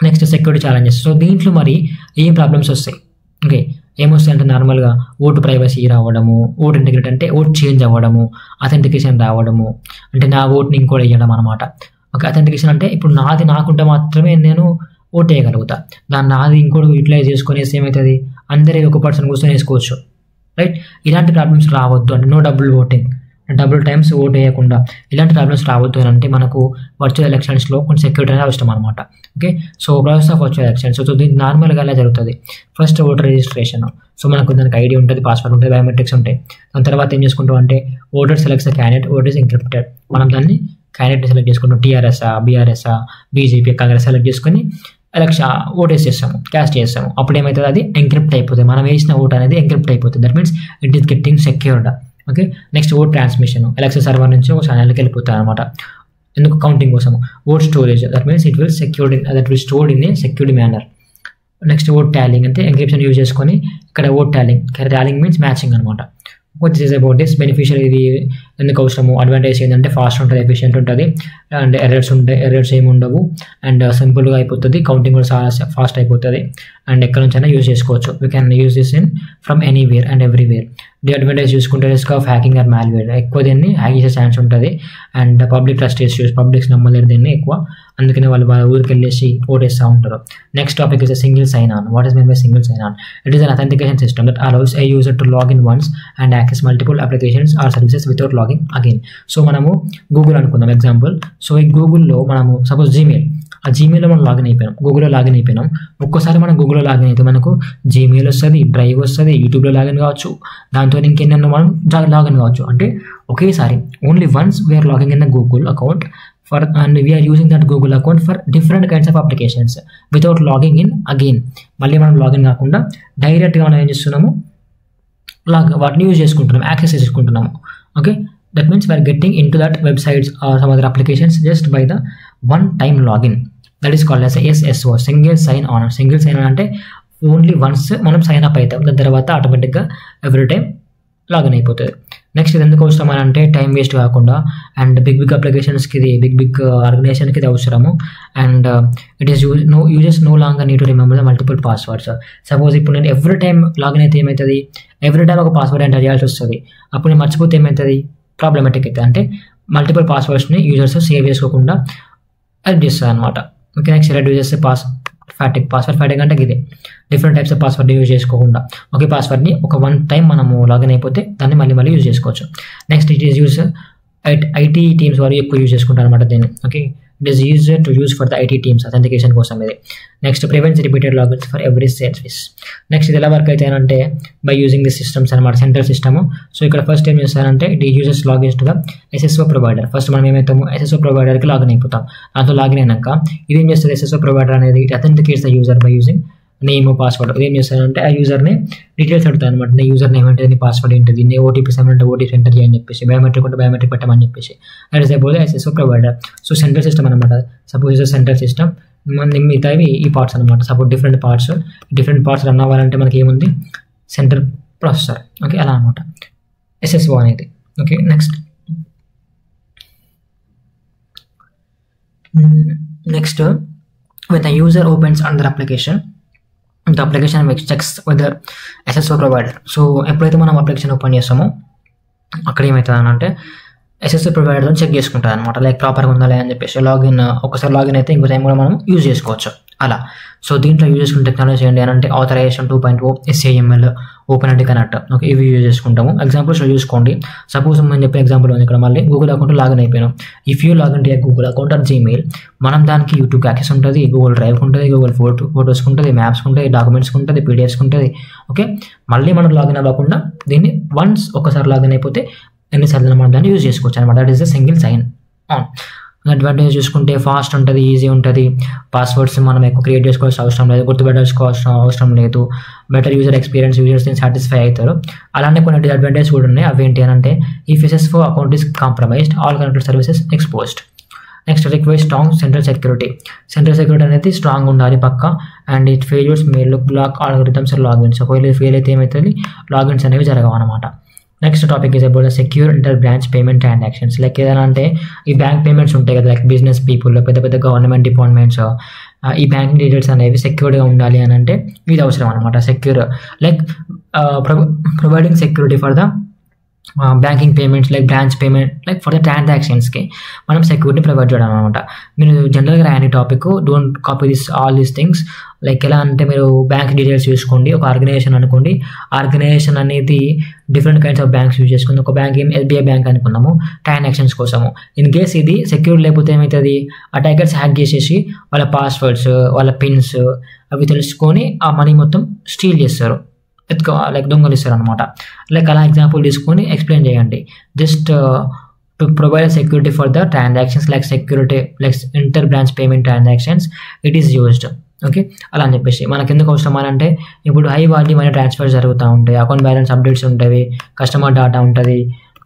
Next security challenges. సో దీంట్లో మరి ఏం ప్రాబ్లమ్స్ వస్తాయి? ఓకే, ఏమొస్తాయి అంటే నార్మల్గా ఓటు ప్రైవసీ రావడము, ఓటు ఇంటిగ్రిటీ అంటే ఓట్ చేంజ్ అవ్వడము, అథెంటికేషన్ రావడము, అంటే నా ఓట్ని ఇంకోటి వేయడం అనమాట. ఓకే, అథెంటికేషన్ అంటే ఇప్పుడు నాది నాకుంటే మాత్రమే నేను ఓట్ వేయగలుగుతా. దాన్ని నాది ఇంకోటి యూటిలైజ్ చేసుకునేసి ఏమవుతుంది? అందరి ఒక పర్సన్ కూర్చొని వేసుకోవచ్చు, రైట్? ఇలాంటి ప్రాబ్లమ్స్ రావద్దు అంటే no double voting, double times vote వేయకుండా ఇలాంటి ప్రాబ్లమ్స్ రావద్దు అని అంటే మనకు వర్చువల్ ఎలక్షన్స్లో కొంచెం సెక్యూరిటీ అనేది అవసరం అనమాట. Okay, so process of virtual elections. So దీనికి నార్మల్గా ఎలా జరుగుతుంది? First voter registration. సో మనకు దానికి ఐడి ఉంటుంది, పాస్వర్డ్ ఉంటుంది, బయోమెట్రిక్స్ ఉంటాయి. దాని తర్వాత ఏం చేసుకుంటాం అంటే voter selects the candidate, vote is encrypted. మనం దాన్ని క్యాండిడేట్ సెలెక్ట్ చేసుకుంటాం, టీఆర్ఎస్ఆ, బీఆర్ఎస్ఆ, బీజేపీ, కాంగ్రెస్ సెలెక్ట్ చేసుకొని ఓటేసి చేస్తాము, క్యాస్ట్ చేస్తాము. అప్పుడు ఏమవుతుంది? అది ఎంక్రిప్ట్ అయిపోతుంది. మనం వేసిన ఓట్ అనేది ఎంక్రిప్ట్ అయిపోతుంది. That means it is getting secured. Okay, next vote transmission, Alexa server నుంచి ఒక ఛానల్కి వెళ్ళిపోతాయి అనమాట. ఎందుకు? కౌంటింగ్ కోసం. Vote storage, that means it will stored in a secured manner. Next vote tallying అంటే ఎంక్రిప్షన్ యూజ్ చేసుకొని ఇక్కడ ఓట్ టాలింగ్ మీన్స్ మ్యాచింగ్ అనమాట. What is about this beneficial, ఇది ఎందుకు అవసరము? అడ్వాంటేజ్ ఏంటంటే ఫాస్ట్ ఉంటుంది, ఎఫిషియెంట్ ఉంటుంది, అండ్ ఎర్రర్స్ ఏమి ఉండవు, అండ్ సింపుల్గా అయిపోతుంది, కౌంటింగ్ కూడా చాలా ఫాస్ట్ అయిపోతుంది, అండ్ ఎక్కడ నుంచైనా యూజ్ చేసుకోవచ్చు. We can use this in from anywhere and everywhere. The advantage చూసుకుంటే risk of hacking or malware, ఎక్కువ దీన్ని హ్యాక్ చేసే ఛాన్స్ ఉంటుంది, and public trust issues, publics నమ్మలేరు దీన్ని ఎక్కువ, అందుకని వాళ్ళ ఊరికి వెళ్ళేసి ఓటేస్తూ ఉంటారు. Next topic is single sign on. What is mean by single sign on? It is an authentication system that allows a user to log in once and access multiple applications or services without logging again. So మనము Google అనుకుందాం example. So ఈ గూగుల్లో మనము suppose ఆ జీమెయిల్లో మనం login అయిపోయినాం, గూగుల్లో login అయిపోయినాం. ఒక్కోసారి మనం గూగుల్లో లాగిన్ అయితే మనకు జీమెయిల్ వస్తుంది, డ్రైవ్ వస్తుంది, యూట్యూబ్లో లాగిన్ కావచ్చు, దాంతో ఇంకెన్నెన్నో మనం లాగిన్ కావచ్చు. అంటే ఒకేసారి only once we are logging in the Google account and we are using that Google account for different kinds of applications without logging in again. మళ్ళీ మనం లాగిన్ కాకుండా డైరెక్ట్గా మనం ఏం చేస్తున్నాము, వాటిని యూజ్ చేసుకుంటున్నాము, యాక్సెస్ చేసుకుంటున్నాము. Okay, that means we are getting into that websites or some other applications just by the one time login. That is called as a SSO, single sign on. Single sign on అంటే only once మనం sign up అవుతాం, దాని తర్వాత ఆటోమేటిక్గా every time login అయిపోతుంది. Next ఇది ఎందుకు అవసరం అని అంటే టైం వేస్ట్ కాకుండా, అండ్ బిగ్ అప్లికేషన్స్కి ఇది బిగ్ ఆర్గనైజేషన్కి ఇది అవసరము, and it is uses no longer need to remember the multiple passwords. Suppose ఇప్పుడు నేను ఎవ్రీ టైం లాగిన్ అయితే ఏమవుతుంది, ఎవ్రీ టైం ఒక పాస్వర్డ్ ఎంటర్ చేయాల్సి వస్తుంది. అప్పుడు నేను మర్చిపోతే ఏమవుతుంది, ప్రాబ్లమాటిక్ అవుతుంది. అంటే మల్టిపుల్ పాస్వర్డ్స్ని యూజర్స్ సేవ్ చేసుకోకుండా హెల్ప్ చేస్తుంది అనమాట. Okay, next reduce password fatigue అంటే ఇది different types of password use చేసుకోకుండా ఒకే పాస్వర్డ్ని ఒక వన్ టైం మనము లాగిన్ అయిపోతే దాన్ని మళ్ళీ యూజ్ చేసుకోవచ్చు. Next it is use IT teams వారు ఎక్కువ యూజ్ చేసుకుంటారు అనమాట దీన్ని. Okay, it is use to use for the IT teams authentication కోసం ఇది. Next prevents repeated logins for every service. Next ఇది ఎలా వర్క్ అయితే అంటే బై యూజింగ్ ది సిస్టమ్స్ అనమాట, సెంట్రల్ సిస్టమ్. సో ఇక్కడ ఫస్ట్ ఏం చేస్తారంటే it uses logins to the SSO provider. First మనం ఏమవుతాము, SSO ప్రొవైడర్కి లాగిన్ అయిపోతాం. దాంతో లాగిన్ అయినాక ఇది ఏం చేస్తుంది, SSO ప్రొవైడర్ అనేది it authenticates the user by using name password. ఇది ఏం చేస్తారంటే ఆ యూజర్ని డీటెయిల్స్ అడుగుతాయి అనమాట, నీ యూజర్ నేమ్ ఏంటి, నీ పాస్వర్డ్ ఏంటిది, నీ ఓటీపీస్ ఏమంటే ఓటీపీ ఎంటర్ చేయని చెప్పేసి, బయోమెట్రిక్ ఉంటే బయోమెట్రిక్ పెట్టమని చెప్పేసి. That is about SSO provider. So central system అనమాట. సపోజ్ ఇస్ సెంట్రల్ సిస్టమ్, మిగతావి ఈ పార్ట్స్ అనమాట. సపోజ్ డిఫరెంట్ పార్ట్స్ రన్ అవ్వాలంటే మనకి ఏముంది, సెంట్రల్ ప్రాసెసర్. ఓకే, అలా అనమాట SSO అనేది. Okay, next when the user opens another application, the application checks whether SSO provider. So ఎప్పుడైతే మనం అప్లికేషన్ ఓపెన్ చేస్తామో అక్కడ ఏమవుతుంది అంటే SSO ప్రొవైడర్తో చెక్ చేసుకుంటుంది అనమాట, లైక్ ప్రాపర్గా ఉందా అని చెప్పేసి. ఒకసారి లాగిన్ అయితే ఇంకో టైం కూడా మనం యూజ్ చేసుకోవచ్చు అలా. సో దీంట్లో యూజ్ చేసుకున్న టెక్నాలజీ ఏంటి అని అంటే ఆథరైజేషన్ 2.0, SAML, ఓపెన్ఐడి కనెక్ట్. ఓకే, ఇవి యూజ్ చేసుకుంటాము. ఎగ్జాంపుల్స్లో చూసుకోండి. సపోజ్ మనం చెప్పే ఎగ్జాంపుల్ ఉంది ఇక్కడ, మళ్ళీ గూగుల్ అకౌంట్ లాగిన్ అయిపోయినాం. If you login to Google account or Gmail, మనం దానికి యూట్యూబ్ యాక్సెస్ ఉంటుంది, గూగుల్ డ్రైవ్ ఉంటుంది, గూగుల్ ఫోటోస్కి ఉంటుంది, మ్యాప్స్కి ఉంటుంది, డాక్యుమెంట్స్కి ఉంటుంది, PDFస్కి ఉంటుంది. ఓకే, మళ్ళీ మనం లాగిన్ అవ్వకుండా దీన్ని వన్స్ ఒకసారి లాగిన్ అయిపోతే ఎన్నిసార్లు మనం దాన్ని యూజ్ చేసుకోవచ్చు అనమాట. That is the single sign on. Advantage చూసుకుంటే ఫాస్ట్ ఉంటుంది, ఈజీ ఉంటుంది, పాస్వర్డ్స్ మనం ఎక్కువ క్రియేట్ చేసుకోవాల్సిన అవసరం లేదు, గుర్తుపెట్టాల్సిన అవసరం లేదు, better user experience, users satisfy అవుతారు. అలానే కొన్ని డిసడ్వాంటేజ్ కూడా ఉన్నాయి. అవి ఏంటి అని అంటే if SSO account is compromised, all connected services exposed. Next require strong central security. Central security అనేది స్ట్రాంగ్ ఉండాలి పక్క, and it failures may look block algorithms logins. ఒకవేళ ఫెయిల్ అయితే ఏమవుతుంది, లాగిన్స్ అనేవి జరగవు అనమాట. Next topic is about secure inter branch payment transactions. Like ఏదైనా అంటే ఈ బ్యాంక్ పేమెంట్స్ ఉంటాయి కదా, లైక్ బిజినెస్ పీపుల్, పెద్ద గవర్నమెంట్ డిపార్ట్మెంట్స్, ఈ బ్యాంకింగ్ డీటెయిల్స్ అనేవి సెక్యూర్డ్గా ఉండాలి అని అంటే ఇది అవసరం అనమాట. Secure like providing security for the banking payments, like branch payment, like for the ట్రాన్సాక్షన్స్కి మనం సెక్యూరిటీ ప్రొవైడ్ చేయడం అనమాట. మీరు జనరల్గా రాయని topic, don't copy all these things. Like ఎలా అంటే మీరు బ్యాంక్ డీటెయిల్స్ చూసుకోండి, ఒక ఆర్గనైజేషన్ అనుకోండి, ఆర్గనైజేషన్ అనేది different kinds of banks use చేసుకుంది. ఒక బ్యాంక్ SBI బ్యాంక్ అనుకున్నాము ట్రాన్సాక్షన్స్ కోసము. ఇన్ కేస్ ఇది సెక్యూర్ లేకపోతే ఏమవుతుంది, అటాకర్స్ హ్యాక్ చేసేసి వాళ్ళ పాస్వర్డ్స్, వాళ్ళ పిన్స్ అవి తెలుసుకొని ఆ మనీ మొత్తం స్టీల్ చేస్తారు, లైక్ దొంగలిస్తారు అనమాట. లైక్ అలా ఎగ్జాంపుల్ తీసుకొని ఎక్స్ప్లెయిన్ చేయండి. Just to provide security for the transactions, like security like inter branch payment transactions it is used. Okay, అలా అని చెప్పేసి మనకి ఎందుకు అవసరం అని అంటే ఇప్పుడు హై వాల్యూ మనీ ట్రాన్స్ఫర్ జరుగుతూ ఉంటాయి, అకౌంట్ బ్యాలెన్స్ అప్డేట్స్ ఉంటాయి, కస్టమర్ డేటా ఉంటుంది.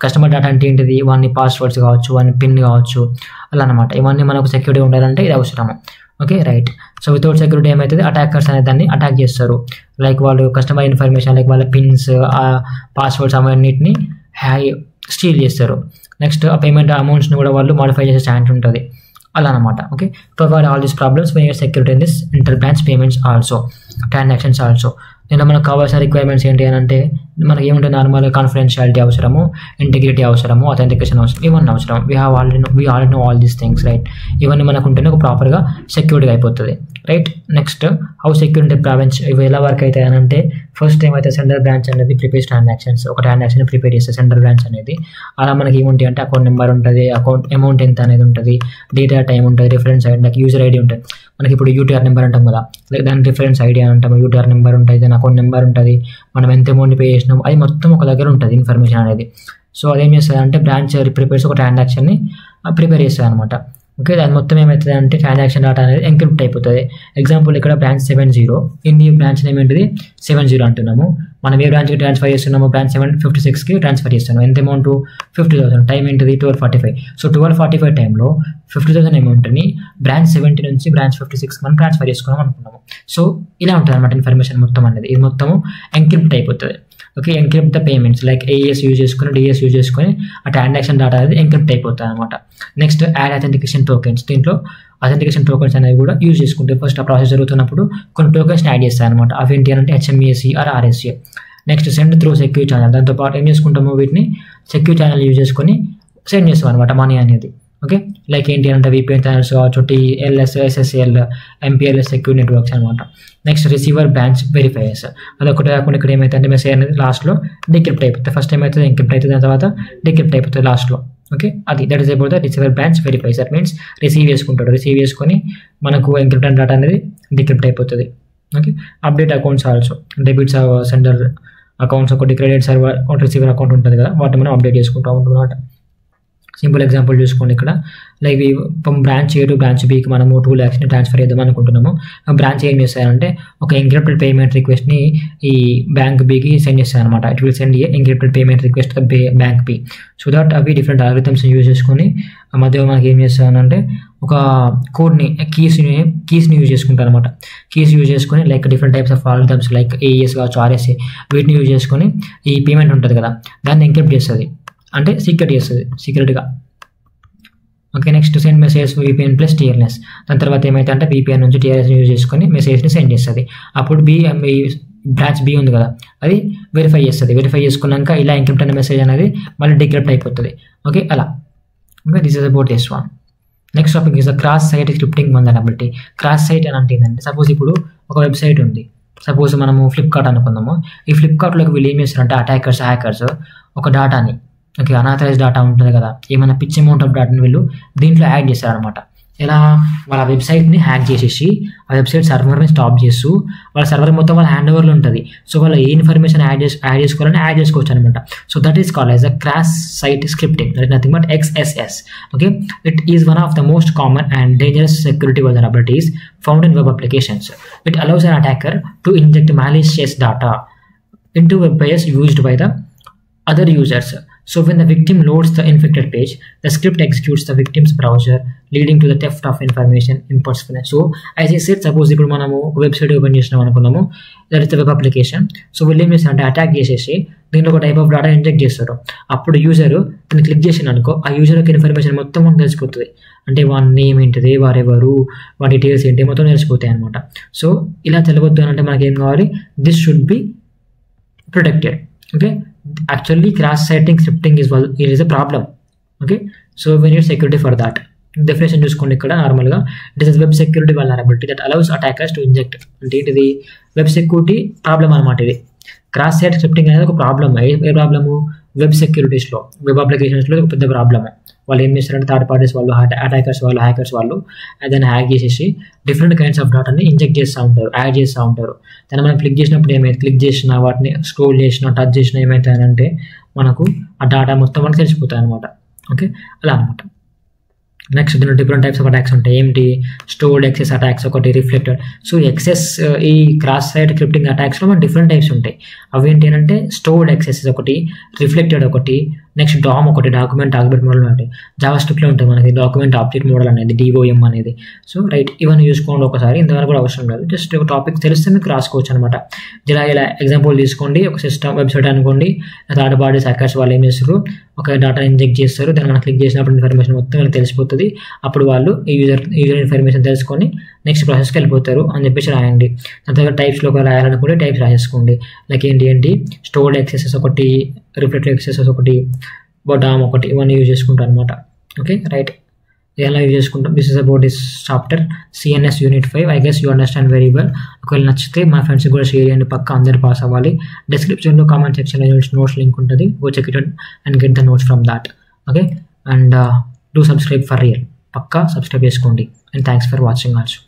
కస్టమర్ డేటా అంటే ఏంటిది, ఇవన్నీ పాస్వర్డ్స్ కావచ్చు, వన్ పిన్ కావచ్చు, అలా అనమాట. ఇవన్నీ మనకు సెక్యూరిటీ ఉండాలంటే ఇది అవసరము. Okay right. So without security ఏమవుతుంది, అటాకర్స్ అనే దాన్ని అటాక్ చేస్తారు. లైక్ వాళ్ళు కస్టమర్ ఇన్ఫర్మేషన్ లైక్ వాళ్ళ పిన్స్, పాస్వర్డ్స్ అవన్నిటిని స్టీల్ చేస్తారు. నెక్స్ట్ ఆ పేమెంట్ అమౌంట్స్ని కూడా వాళ్ళు మాడిఫై చేసే ఛాన్స్ ఉంటుంది, అలా అనమాట. Okay, provide all these problems when your security in this inter branch payments also, transactions also. దీనిలో మనకు కావాల్సిన రిక్వైర్మెంట్స్ ఏంటి అని అంటే మనకి ఏముంటుంది, నార్మల్గా కాన్ఫిడెన్షియాలిటీ అవసరము, ఇంటిగ్రిటీ అవసరము, అథెంటికేషన్ అవసరం, ఇవన్నీ అవసరం. We already know all these things right. ఇవన్నీ మనకు ఉంటేనే ఒక ప్రాపర్గా సెక్యూరిటీగా అయిపోతుంది right. Next how security branch ఇవి ఎలా వర్క్ అవుతాయి అని అంటే ఫస్ట్ ఏమైతే సెంట్రల్ బ్రాంచ్ అనేది ప్రిపేర్స్ ట్రాన్సాక్షన్స్, ఒక ట్రాన్సాక్షన్ ప్రిపేర్ చేస్తే సెంట్రల్ బ్రాంచ్ అనేది అలా మనకి ఏముంటాయి అంటే అకౌంట్ నెంబర్ ఉంటుంది, అకౌంట్ అమౌంట్ ఎంత అనేది ఉంటుంది, డేటా టైం ఉంటుంది, రిఫరెన్స్ ఐడి నాకు యూజర్ ఐడి ఉంటుంది. మనకి ఇప్పుడు యూటీఆర్ నెంబర్ అంటాం కదా, దాని రిఫరెన్స్ ఐడి అని అంటాము, యూటీఆర్ నెంబర్ ఉంటుంది, దాని అకౌంట్ నెంబర్ ఉంటుంది, మనం ఎంత అమౌంట్ పే చేసినాం అది మొత్తం ఒక దగ్గర ఉంటుంది ఇన్ఫర్మేషన్ అనేది. సో అదేం చేస్తుంది అంటే బ్రాంచ్ ప్రిపేర్స్ ఒక ట్రాన్సాక్షన్ని ప్రిపేర్ చేస్తుంది అనమాట. ఓకే, దాని మొత్తం ఏమవుతుంది అంటే ట్రాన్సాక్షన్ డేటా అనేది ఎన్క్రిప్ట్ అయిపోతుంది. ఎగ్జాంపుల్ ఇక్కడ బ్రాంచ్ 70, ఈ బ్రాంచ్ నేమ్ ఏంటిది 70 అంటున్నాము. మనం ఏ బ్రాంచ్కి ట్రాన్స్ఫర్ చేస్తున్నాము, బ్రాంచ్ 756కి ట్రాన్స్ఫర్ చేస్తున్నాము. ఎంత అమౌంట్ 50,000, టైం ఏంటిది 12:45. సో 12:45 టైంలో 50,000 అమౌంట్ని బ్రాంచ్ 70 నుంచి బ్రాంచ్ 56 మనం ట్రాన్స్ఫర్ చేసుకున్నాం అనుకున్నాము. సో ఇలా ఉంటుంది అనమాట ఇన్ఫర్మేషన్ మొత్తం అనేది, ఇది మొత్తము ఎన్క్రిప్ట్ అయిపోతుంది. Okay, encrypt the payments like AES use చేసుకుని డిఎస్ యూజ్ చేసుకొని ఆ ట్రాన్సాక్షన్ డేటా అనేది ఎన్క్రిప్ట్ అయిపోతుంది అనమాట. నెక్స్ట్ యాడ్ అథెంటికేషన్ టోకెన్స్, దీంట్లో అథెంటికేషన్ టోకెన్స్ అనేవి కూడా యూజ్ చేసుకుంటే ఫస్ట్ ఆ ప్రాసెస్ జరుగుతున్నప్పుడు కొన్ని టోకెన్స్ని యాడ్ చేస్తాయి అనమాట. అవి ఏంటి అంటే HMESC or RSA. Next send through secure channel, దాంతోపాటు ఏం చేసుకుంటాము వీటిని సెక్యూర్ ఛానల్ యూజ్ చేసుకొని సెండ్ చేస్తాం అనమాట మనీ అనేది. ఓకే, లైక్ ఏంటి అంటే VPN ఛానల్స్ కావచ్చు, TLS, SSL, MPLS secure networks అనమాట. నెక్స్ట్ రిసీవర్ బ్రాంచ్ వెరిఫైయర్స్, అదొకటి కాకుండా ఇక్కడ ఏమైతే అంటే మెసేజ్ అనేది లాస్ట్లో డిక్రిప్ట్ అయిపోతుంది. ఫస్ట్ ఏమైతే ఎన్క్రిప్ట్ అవుతుంది, దాని తర్వాత డిక్రిప్ట్ అయిపోతుంది లాస్ట్లో. ఓకే, అది that is about the receiver branch verifies. That means receive చేసుకుంటాడు, రిసీవ్ చేసుకొని మనకు ఎన్క్రిప్ట్ డేటా అనేది డిక్రిప్ట్ అయిపోతుంది. Okay, update accounts also, debits sender accounts ఒకటి, credit server account, receiver account ఉంటుంది కదా, వాటిని మనం అప్డేట్ చేసుకుంటూ ఉంటాం అనమాట. సింపుల్ ఎగ్జాంపుల్ చూసుకోండి ఇక్కడ, like branch A to branch Bకి మనము 2 lakhsని ట్రాన్స్ఫర్ చేద్దాం అనుకుంటున్నాము. బ్రాంచ్ ఏం చేస్తారంటే ఒక ఎన్క్రిప్టెడ్ పేమెంట్ రిక్వెస్ట్ని ఈ బ్యాంక్ Bకి సెండ్ చేస్తాయి అనమాట. It will send A encrypted payment request bank B. So that అవి డిఫరెంట్ ఆల్గరిథమ్స్ యూజ్ చేసుకొని మధ్య మనకి ఏం చేస్తానంటే ఒక కోడ్ని కీస్ని యూజ్ చేసుకుంటారు అనమాట. కీస్ యూజ్ చేసుకొని like different types of algorithms like AES కావచ్చు, RSA వీటిని యూజ్ చేసుకొని ఈ పేమెంట్ ఉంటుంది కదా దాన్ని ఎన్క్రిప్ట్ చేస్తుంది, అంటే సీక్రెట్ చేస్తుంది సీక్రెట్గా. Okay, next send message VPN plus TLS. దాని తర్వాత ఏమైతే అంటే VPN నుంచి TLS యూజ్ చేసుకొని మెసేజ్ని సెండ్ చేస్తుంది. అప్పుడు బ్రాంచ్ B ఉంది కదా అది వెరిఫై చేస్తుంది. వెరిఫై చేసుకున్నాక ఇలా ఎన్క్రిప్ట్ అనే మెసేజ్ అనేది మళ్ళీ డిక్రిప్ట్ అయిపోతుంది. ఓకే, అలా. Okay, this is about this one. Next topic is the cross site scripting vulnerability. Cross site అని అంటే ఏంటంటే సపోజ్ ఇప్పుడు ఒక వెబ్సైట్ ఉంది, సపోజ్ మనము ఫ్లిప్కార్ట్ అనుకుందాము. ఈ ఫ్లిప్కార్ట్లోకి వీళ్ళు ఏం చేస్తారంటే అటాకర్స్, హ్యాకర్స్ ఒక డేటాని, ఓకే అనాథరైజ్ డేటా ఉంటుంది కదా, ఏమైనా పిచ్ అమౌంట్ ఆఫ్ డేటాని వీళ్ళు దీంట్లో యాడ్ చేస్తారనమాట. ఎలా వాళ్ళ వెబ్సైట్ని హ్యాక్ చేసేసి ఆ వెబ్సైట్ సర్వర్ని స్టాప్ చేస్తూ వాళ్ళ సర్వర్ మొత్తం వాళ్ళ హ్యాండ్ ఓవర్లో ఉంటుంది. సో వాళ్ళు ఏ ఇన్ఫర్మేషన్ యాడ్ చేసుకోవాలని యాడ్ చేసుకోవచ్చు అనమాట. So that is called as a cross site scripting. That is nothing but XSS. Okay, it is one of the most common and dangerous security vulnerabilities found in web applications. It allows an attacker to inject malicious data into web pages used by the other users. So when the victim loads the infected page, the script executes the victim's browser, leading to the theft of information impulsively. So as I said, suppose ఇప్పుడు మనము ఒక website open చేసినాం అనుకున్నాము, that is the web application. So వీళ్ళు ఏం చేస్తారంటే attack చేసేసి దీంట్లో ఒక టైప్ ఆఫ్ డేటా ఇంజెక్ట్ చేస్తారు. అప్పుడు యూజర్ దాన్ని క్లిక్ చేసిన అనుకో ఆ యూజర్ యొక్క ఇన్ఫర్మేషన్ మొత్తం మనకు తెలిసిపోతుంది. అంటే వాడి నేమ్ ఏంటిది, వారెవరు, వాడి డీటెయిల్స్ ఏంటి మొత్తం తెలిసిపోతాయి అనమాట. సో ఇలా తెలియవద్దు అని అంటే మనకి ఏం కావాలి, this should be protected. Okay, actually cross-siting scripting is a problem. Okay, so we need security for that. Definition చూసుకోండి ఇక్కడ నార్మల్గా, it is web security vulnerability that allows attackers to inject. అంటే ఇది వెబ్ సెక్యూరిటీ ప్రాబ్లం అనమాట. ఇది cross site scripting అనేది ఒక problem. ఏ problem, web సెక్యూరిటీస్లో, వెబ్ అప్లికేషన్స్లో ఒక పెద్ద ప్రాబ్లము. వాళ్ళు ఏం చేస్తారంటే థర్డ్ పార్టీస్ వాళ్ళు, అటాకర్స్ వాళ్ళు, హ్యాకర్స్ వాళ్ళు దాన్ని హ్యాక్ చేసేసి డిఫరెంట్ కైండ్స్ ఆఫ్ డేటాని ఇంజెక్ట్ చేస్తూ ఉంటారు, యాడ్ చేస్తూ ఉంటారు. దాన్ని మనం క్లిక్ చేసినప్పుడు ఏమైతే, క్లిక్ చేసినా వాటిని స్క్రోల్ చేసినా టచ్ చేసినా ఏమవుతాయంటే మనకు ఆ డేటా మొత్తం మనకు తెలిసిపోతాయి అనమాట. ఓకే, అలా అనమాట. నెక్స్ట్ దీనిలో డిఫరెంట్ టైప్స్ ఆఫ్ అటాక్స్ ఉంటాయి. ఏంటి? స్టోర్డ్ ఎక్సెస్ అటాక్స్ ఒకటి, రిఫ్లెక్టెడ్. సో ఎక్సెస్ ఈ క్రాస్ సైట్ క్రిప్టింగ్ అటాక్స్లో మనకి డిఫరెంట్ టైప్స్ ఉంటాయి. అవి ఏంటి అంటే స్టోర్డ్ ఎక్సెస్ ఒకటి, రిఫ్లెక్టెడ్ ఒకటి, నెక్స్ట్ డామ్ ఒకటి, డాక్యుమెంట్ ఆబ్జెక్ట్ మోడల్ ఉంటాయి. జావాస్క్రిప్ట్లో ఉంటుంది మనకి డాక్యుమెంట్ ఆబ్జెక్ట్ మోడల్ అనేది, DOM అనేది. సో రైట్, ఇవన్నీ చూసుకోండి ఒకసారి, ఇంతవరకు కూడా అవసరం లేదు, జస్ట్ ఒక టాపిక్ తెలిస్తే మీకు రాసుకోవచ్చు అనమాట. ఇలా ఎగ్జాంపుల్ తీసుకోండి, ఒక సిస్టమ్ వెబ్సైట్ అనుకోండి, థర్డ్ పార్టీ హ్యాకర్స్ వాళ్ళు ఏం చేస్తారు, ఒక డేటా ఇంజెక్ట్ చేస్తారు, దాన్ని మనం క్లిక్ చేసినప్పుడు ఇన్ఫర్మేషన్ మొత్తం వాళ్ళకి తెలిసిపోతుంది. అప్పుడు వాళ్ళు ఈ యూజర్ ఇన్ఫర్మేషన్ తెలుసుకొని నెక్స్ట్ ప్రాసెస్కి వెళ్ళిపోతారు అని చెప్పేసి రాయండి. దాని తర్వాత టైప్స్లో ఒక రాయాలనుకుంటే టైప్స్ రాసేసుకోండి. లైక్ ఏంటి స్టోర్డ్ ఎక్సెసెస్ ఒకటి, రిఫ్లెక్టెడ్ ఎక్సెసెస్ ఒకటి, డామ్ ఒకటి, ఇవన్నీ యూజ్ చేసుకుంటాం అనమాట. ఓకే రైట్, ఎలా యూజ్ చేసుకుంటాం. This is about this chapter CNS unit 5. I guess you understand very well. ఒకవేళ నచ్చితే మా ఫ్రెండ్స్కి కూడా షేర్ చేయండి, పక్క అందరు పాస్ అవ్వాలి. డిస్క్రిప్షన్లో కామెంట్ సెక్షన్లో నోట్స్ లింక్ ఉంటుంది, go check it and get the notes from that. Okay, and do subscribe for real, పక్కా సబ్స్క్రైబ్ చేసుకోండి. And thanks for watching also.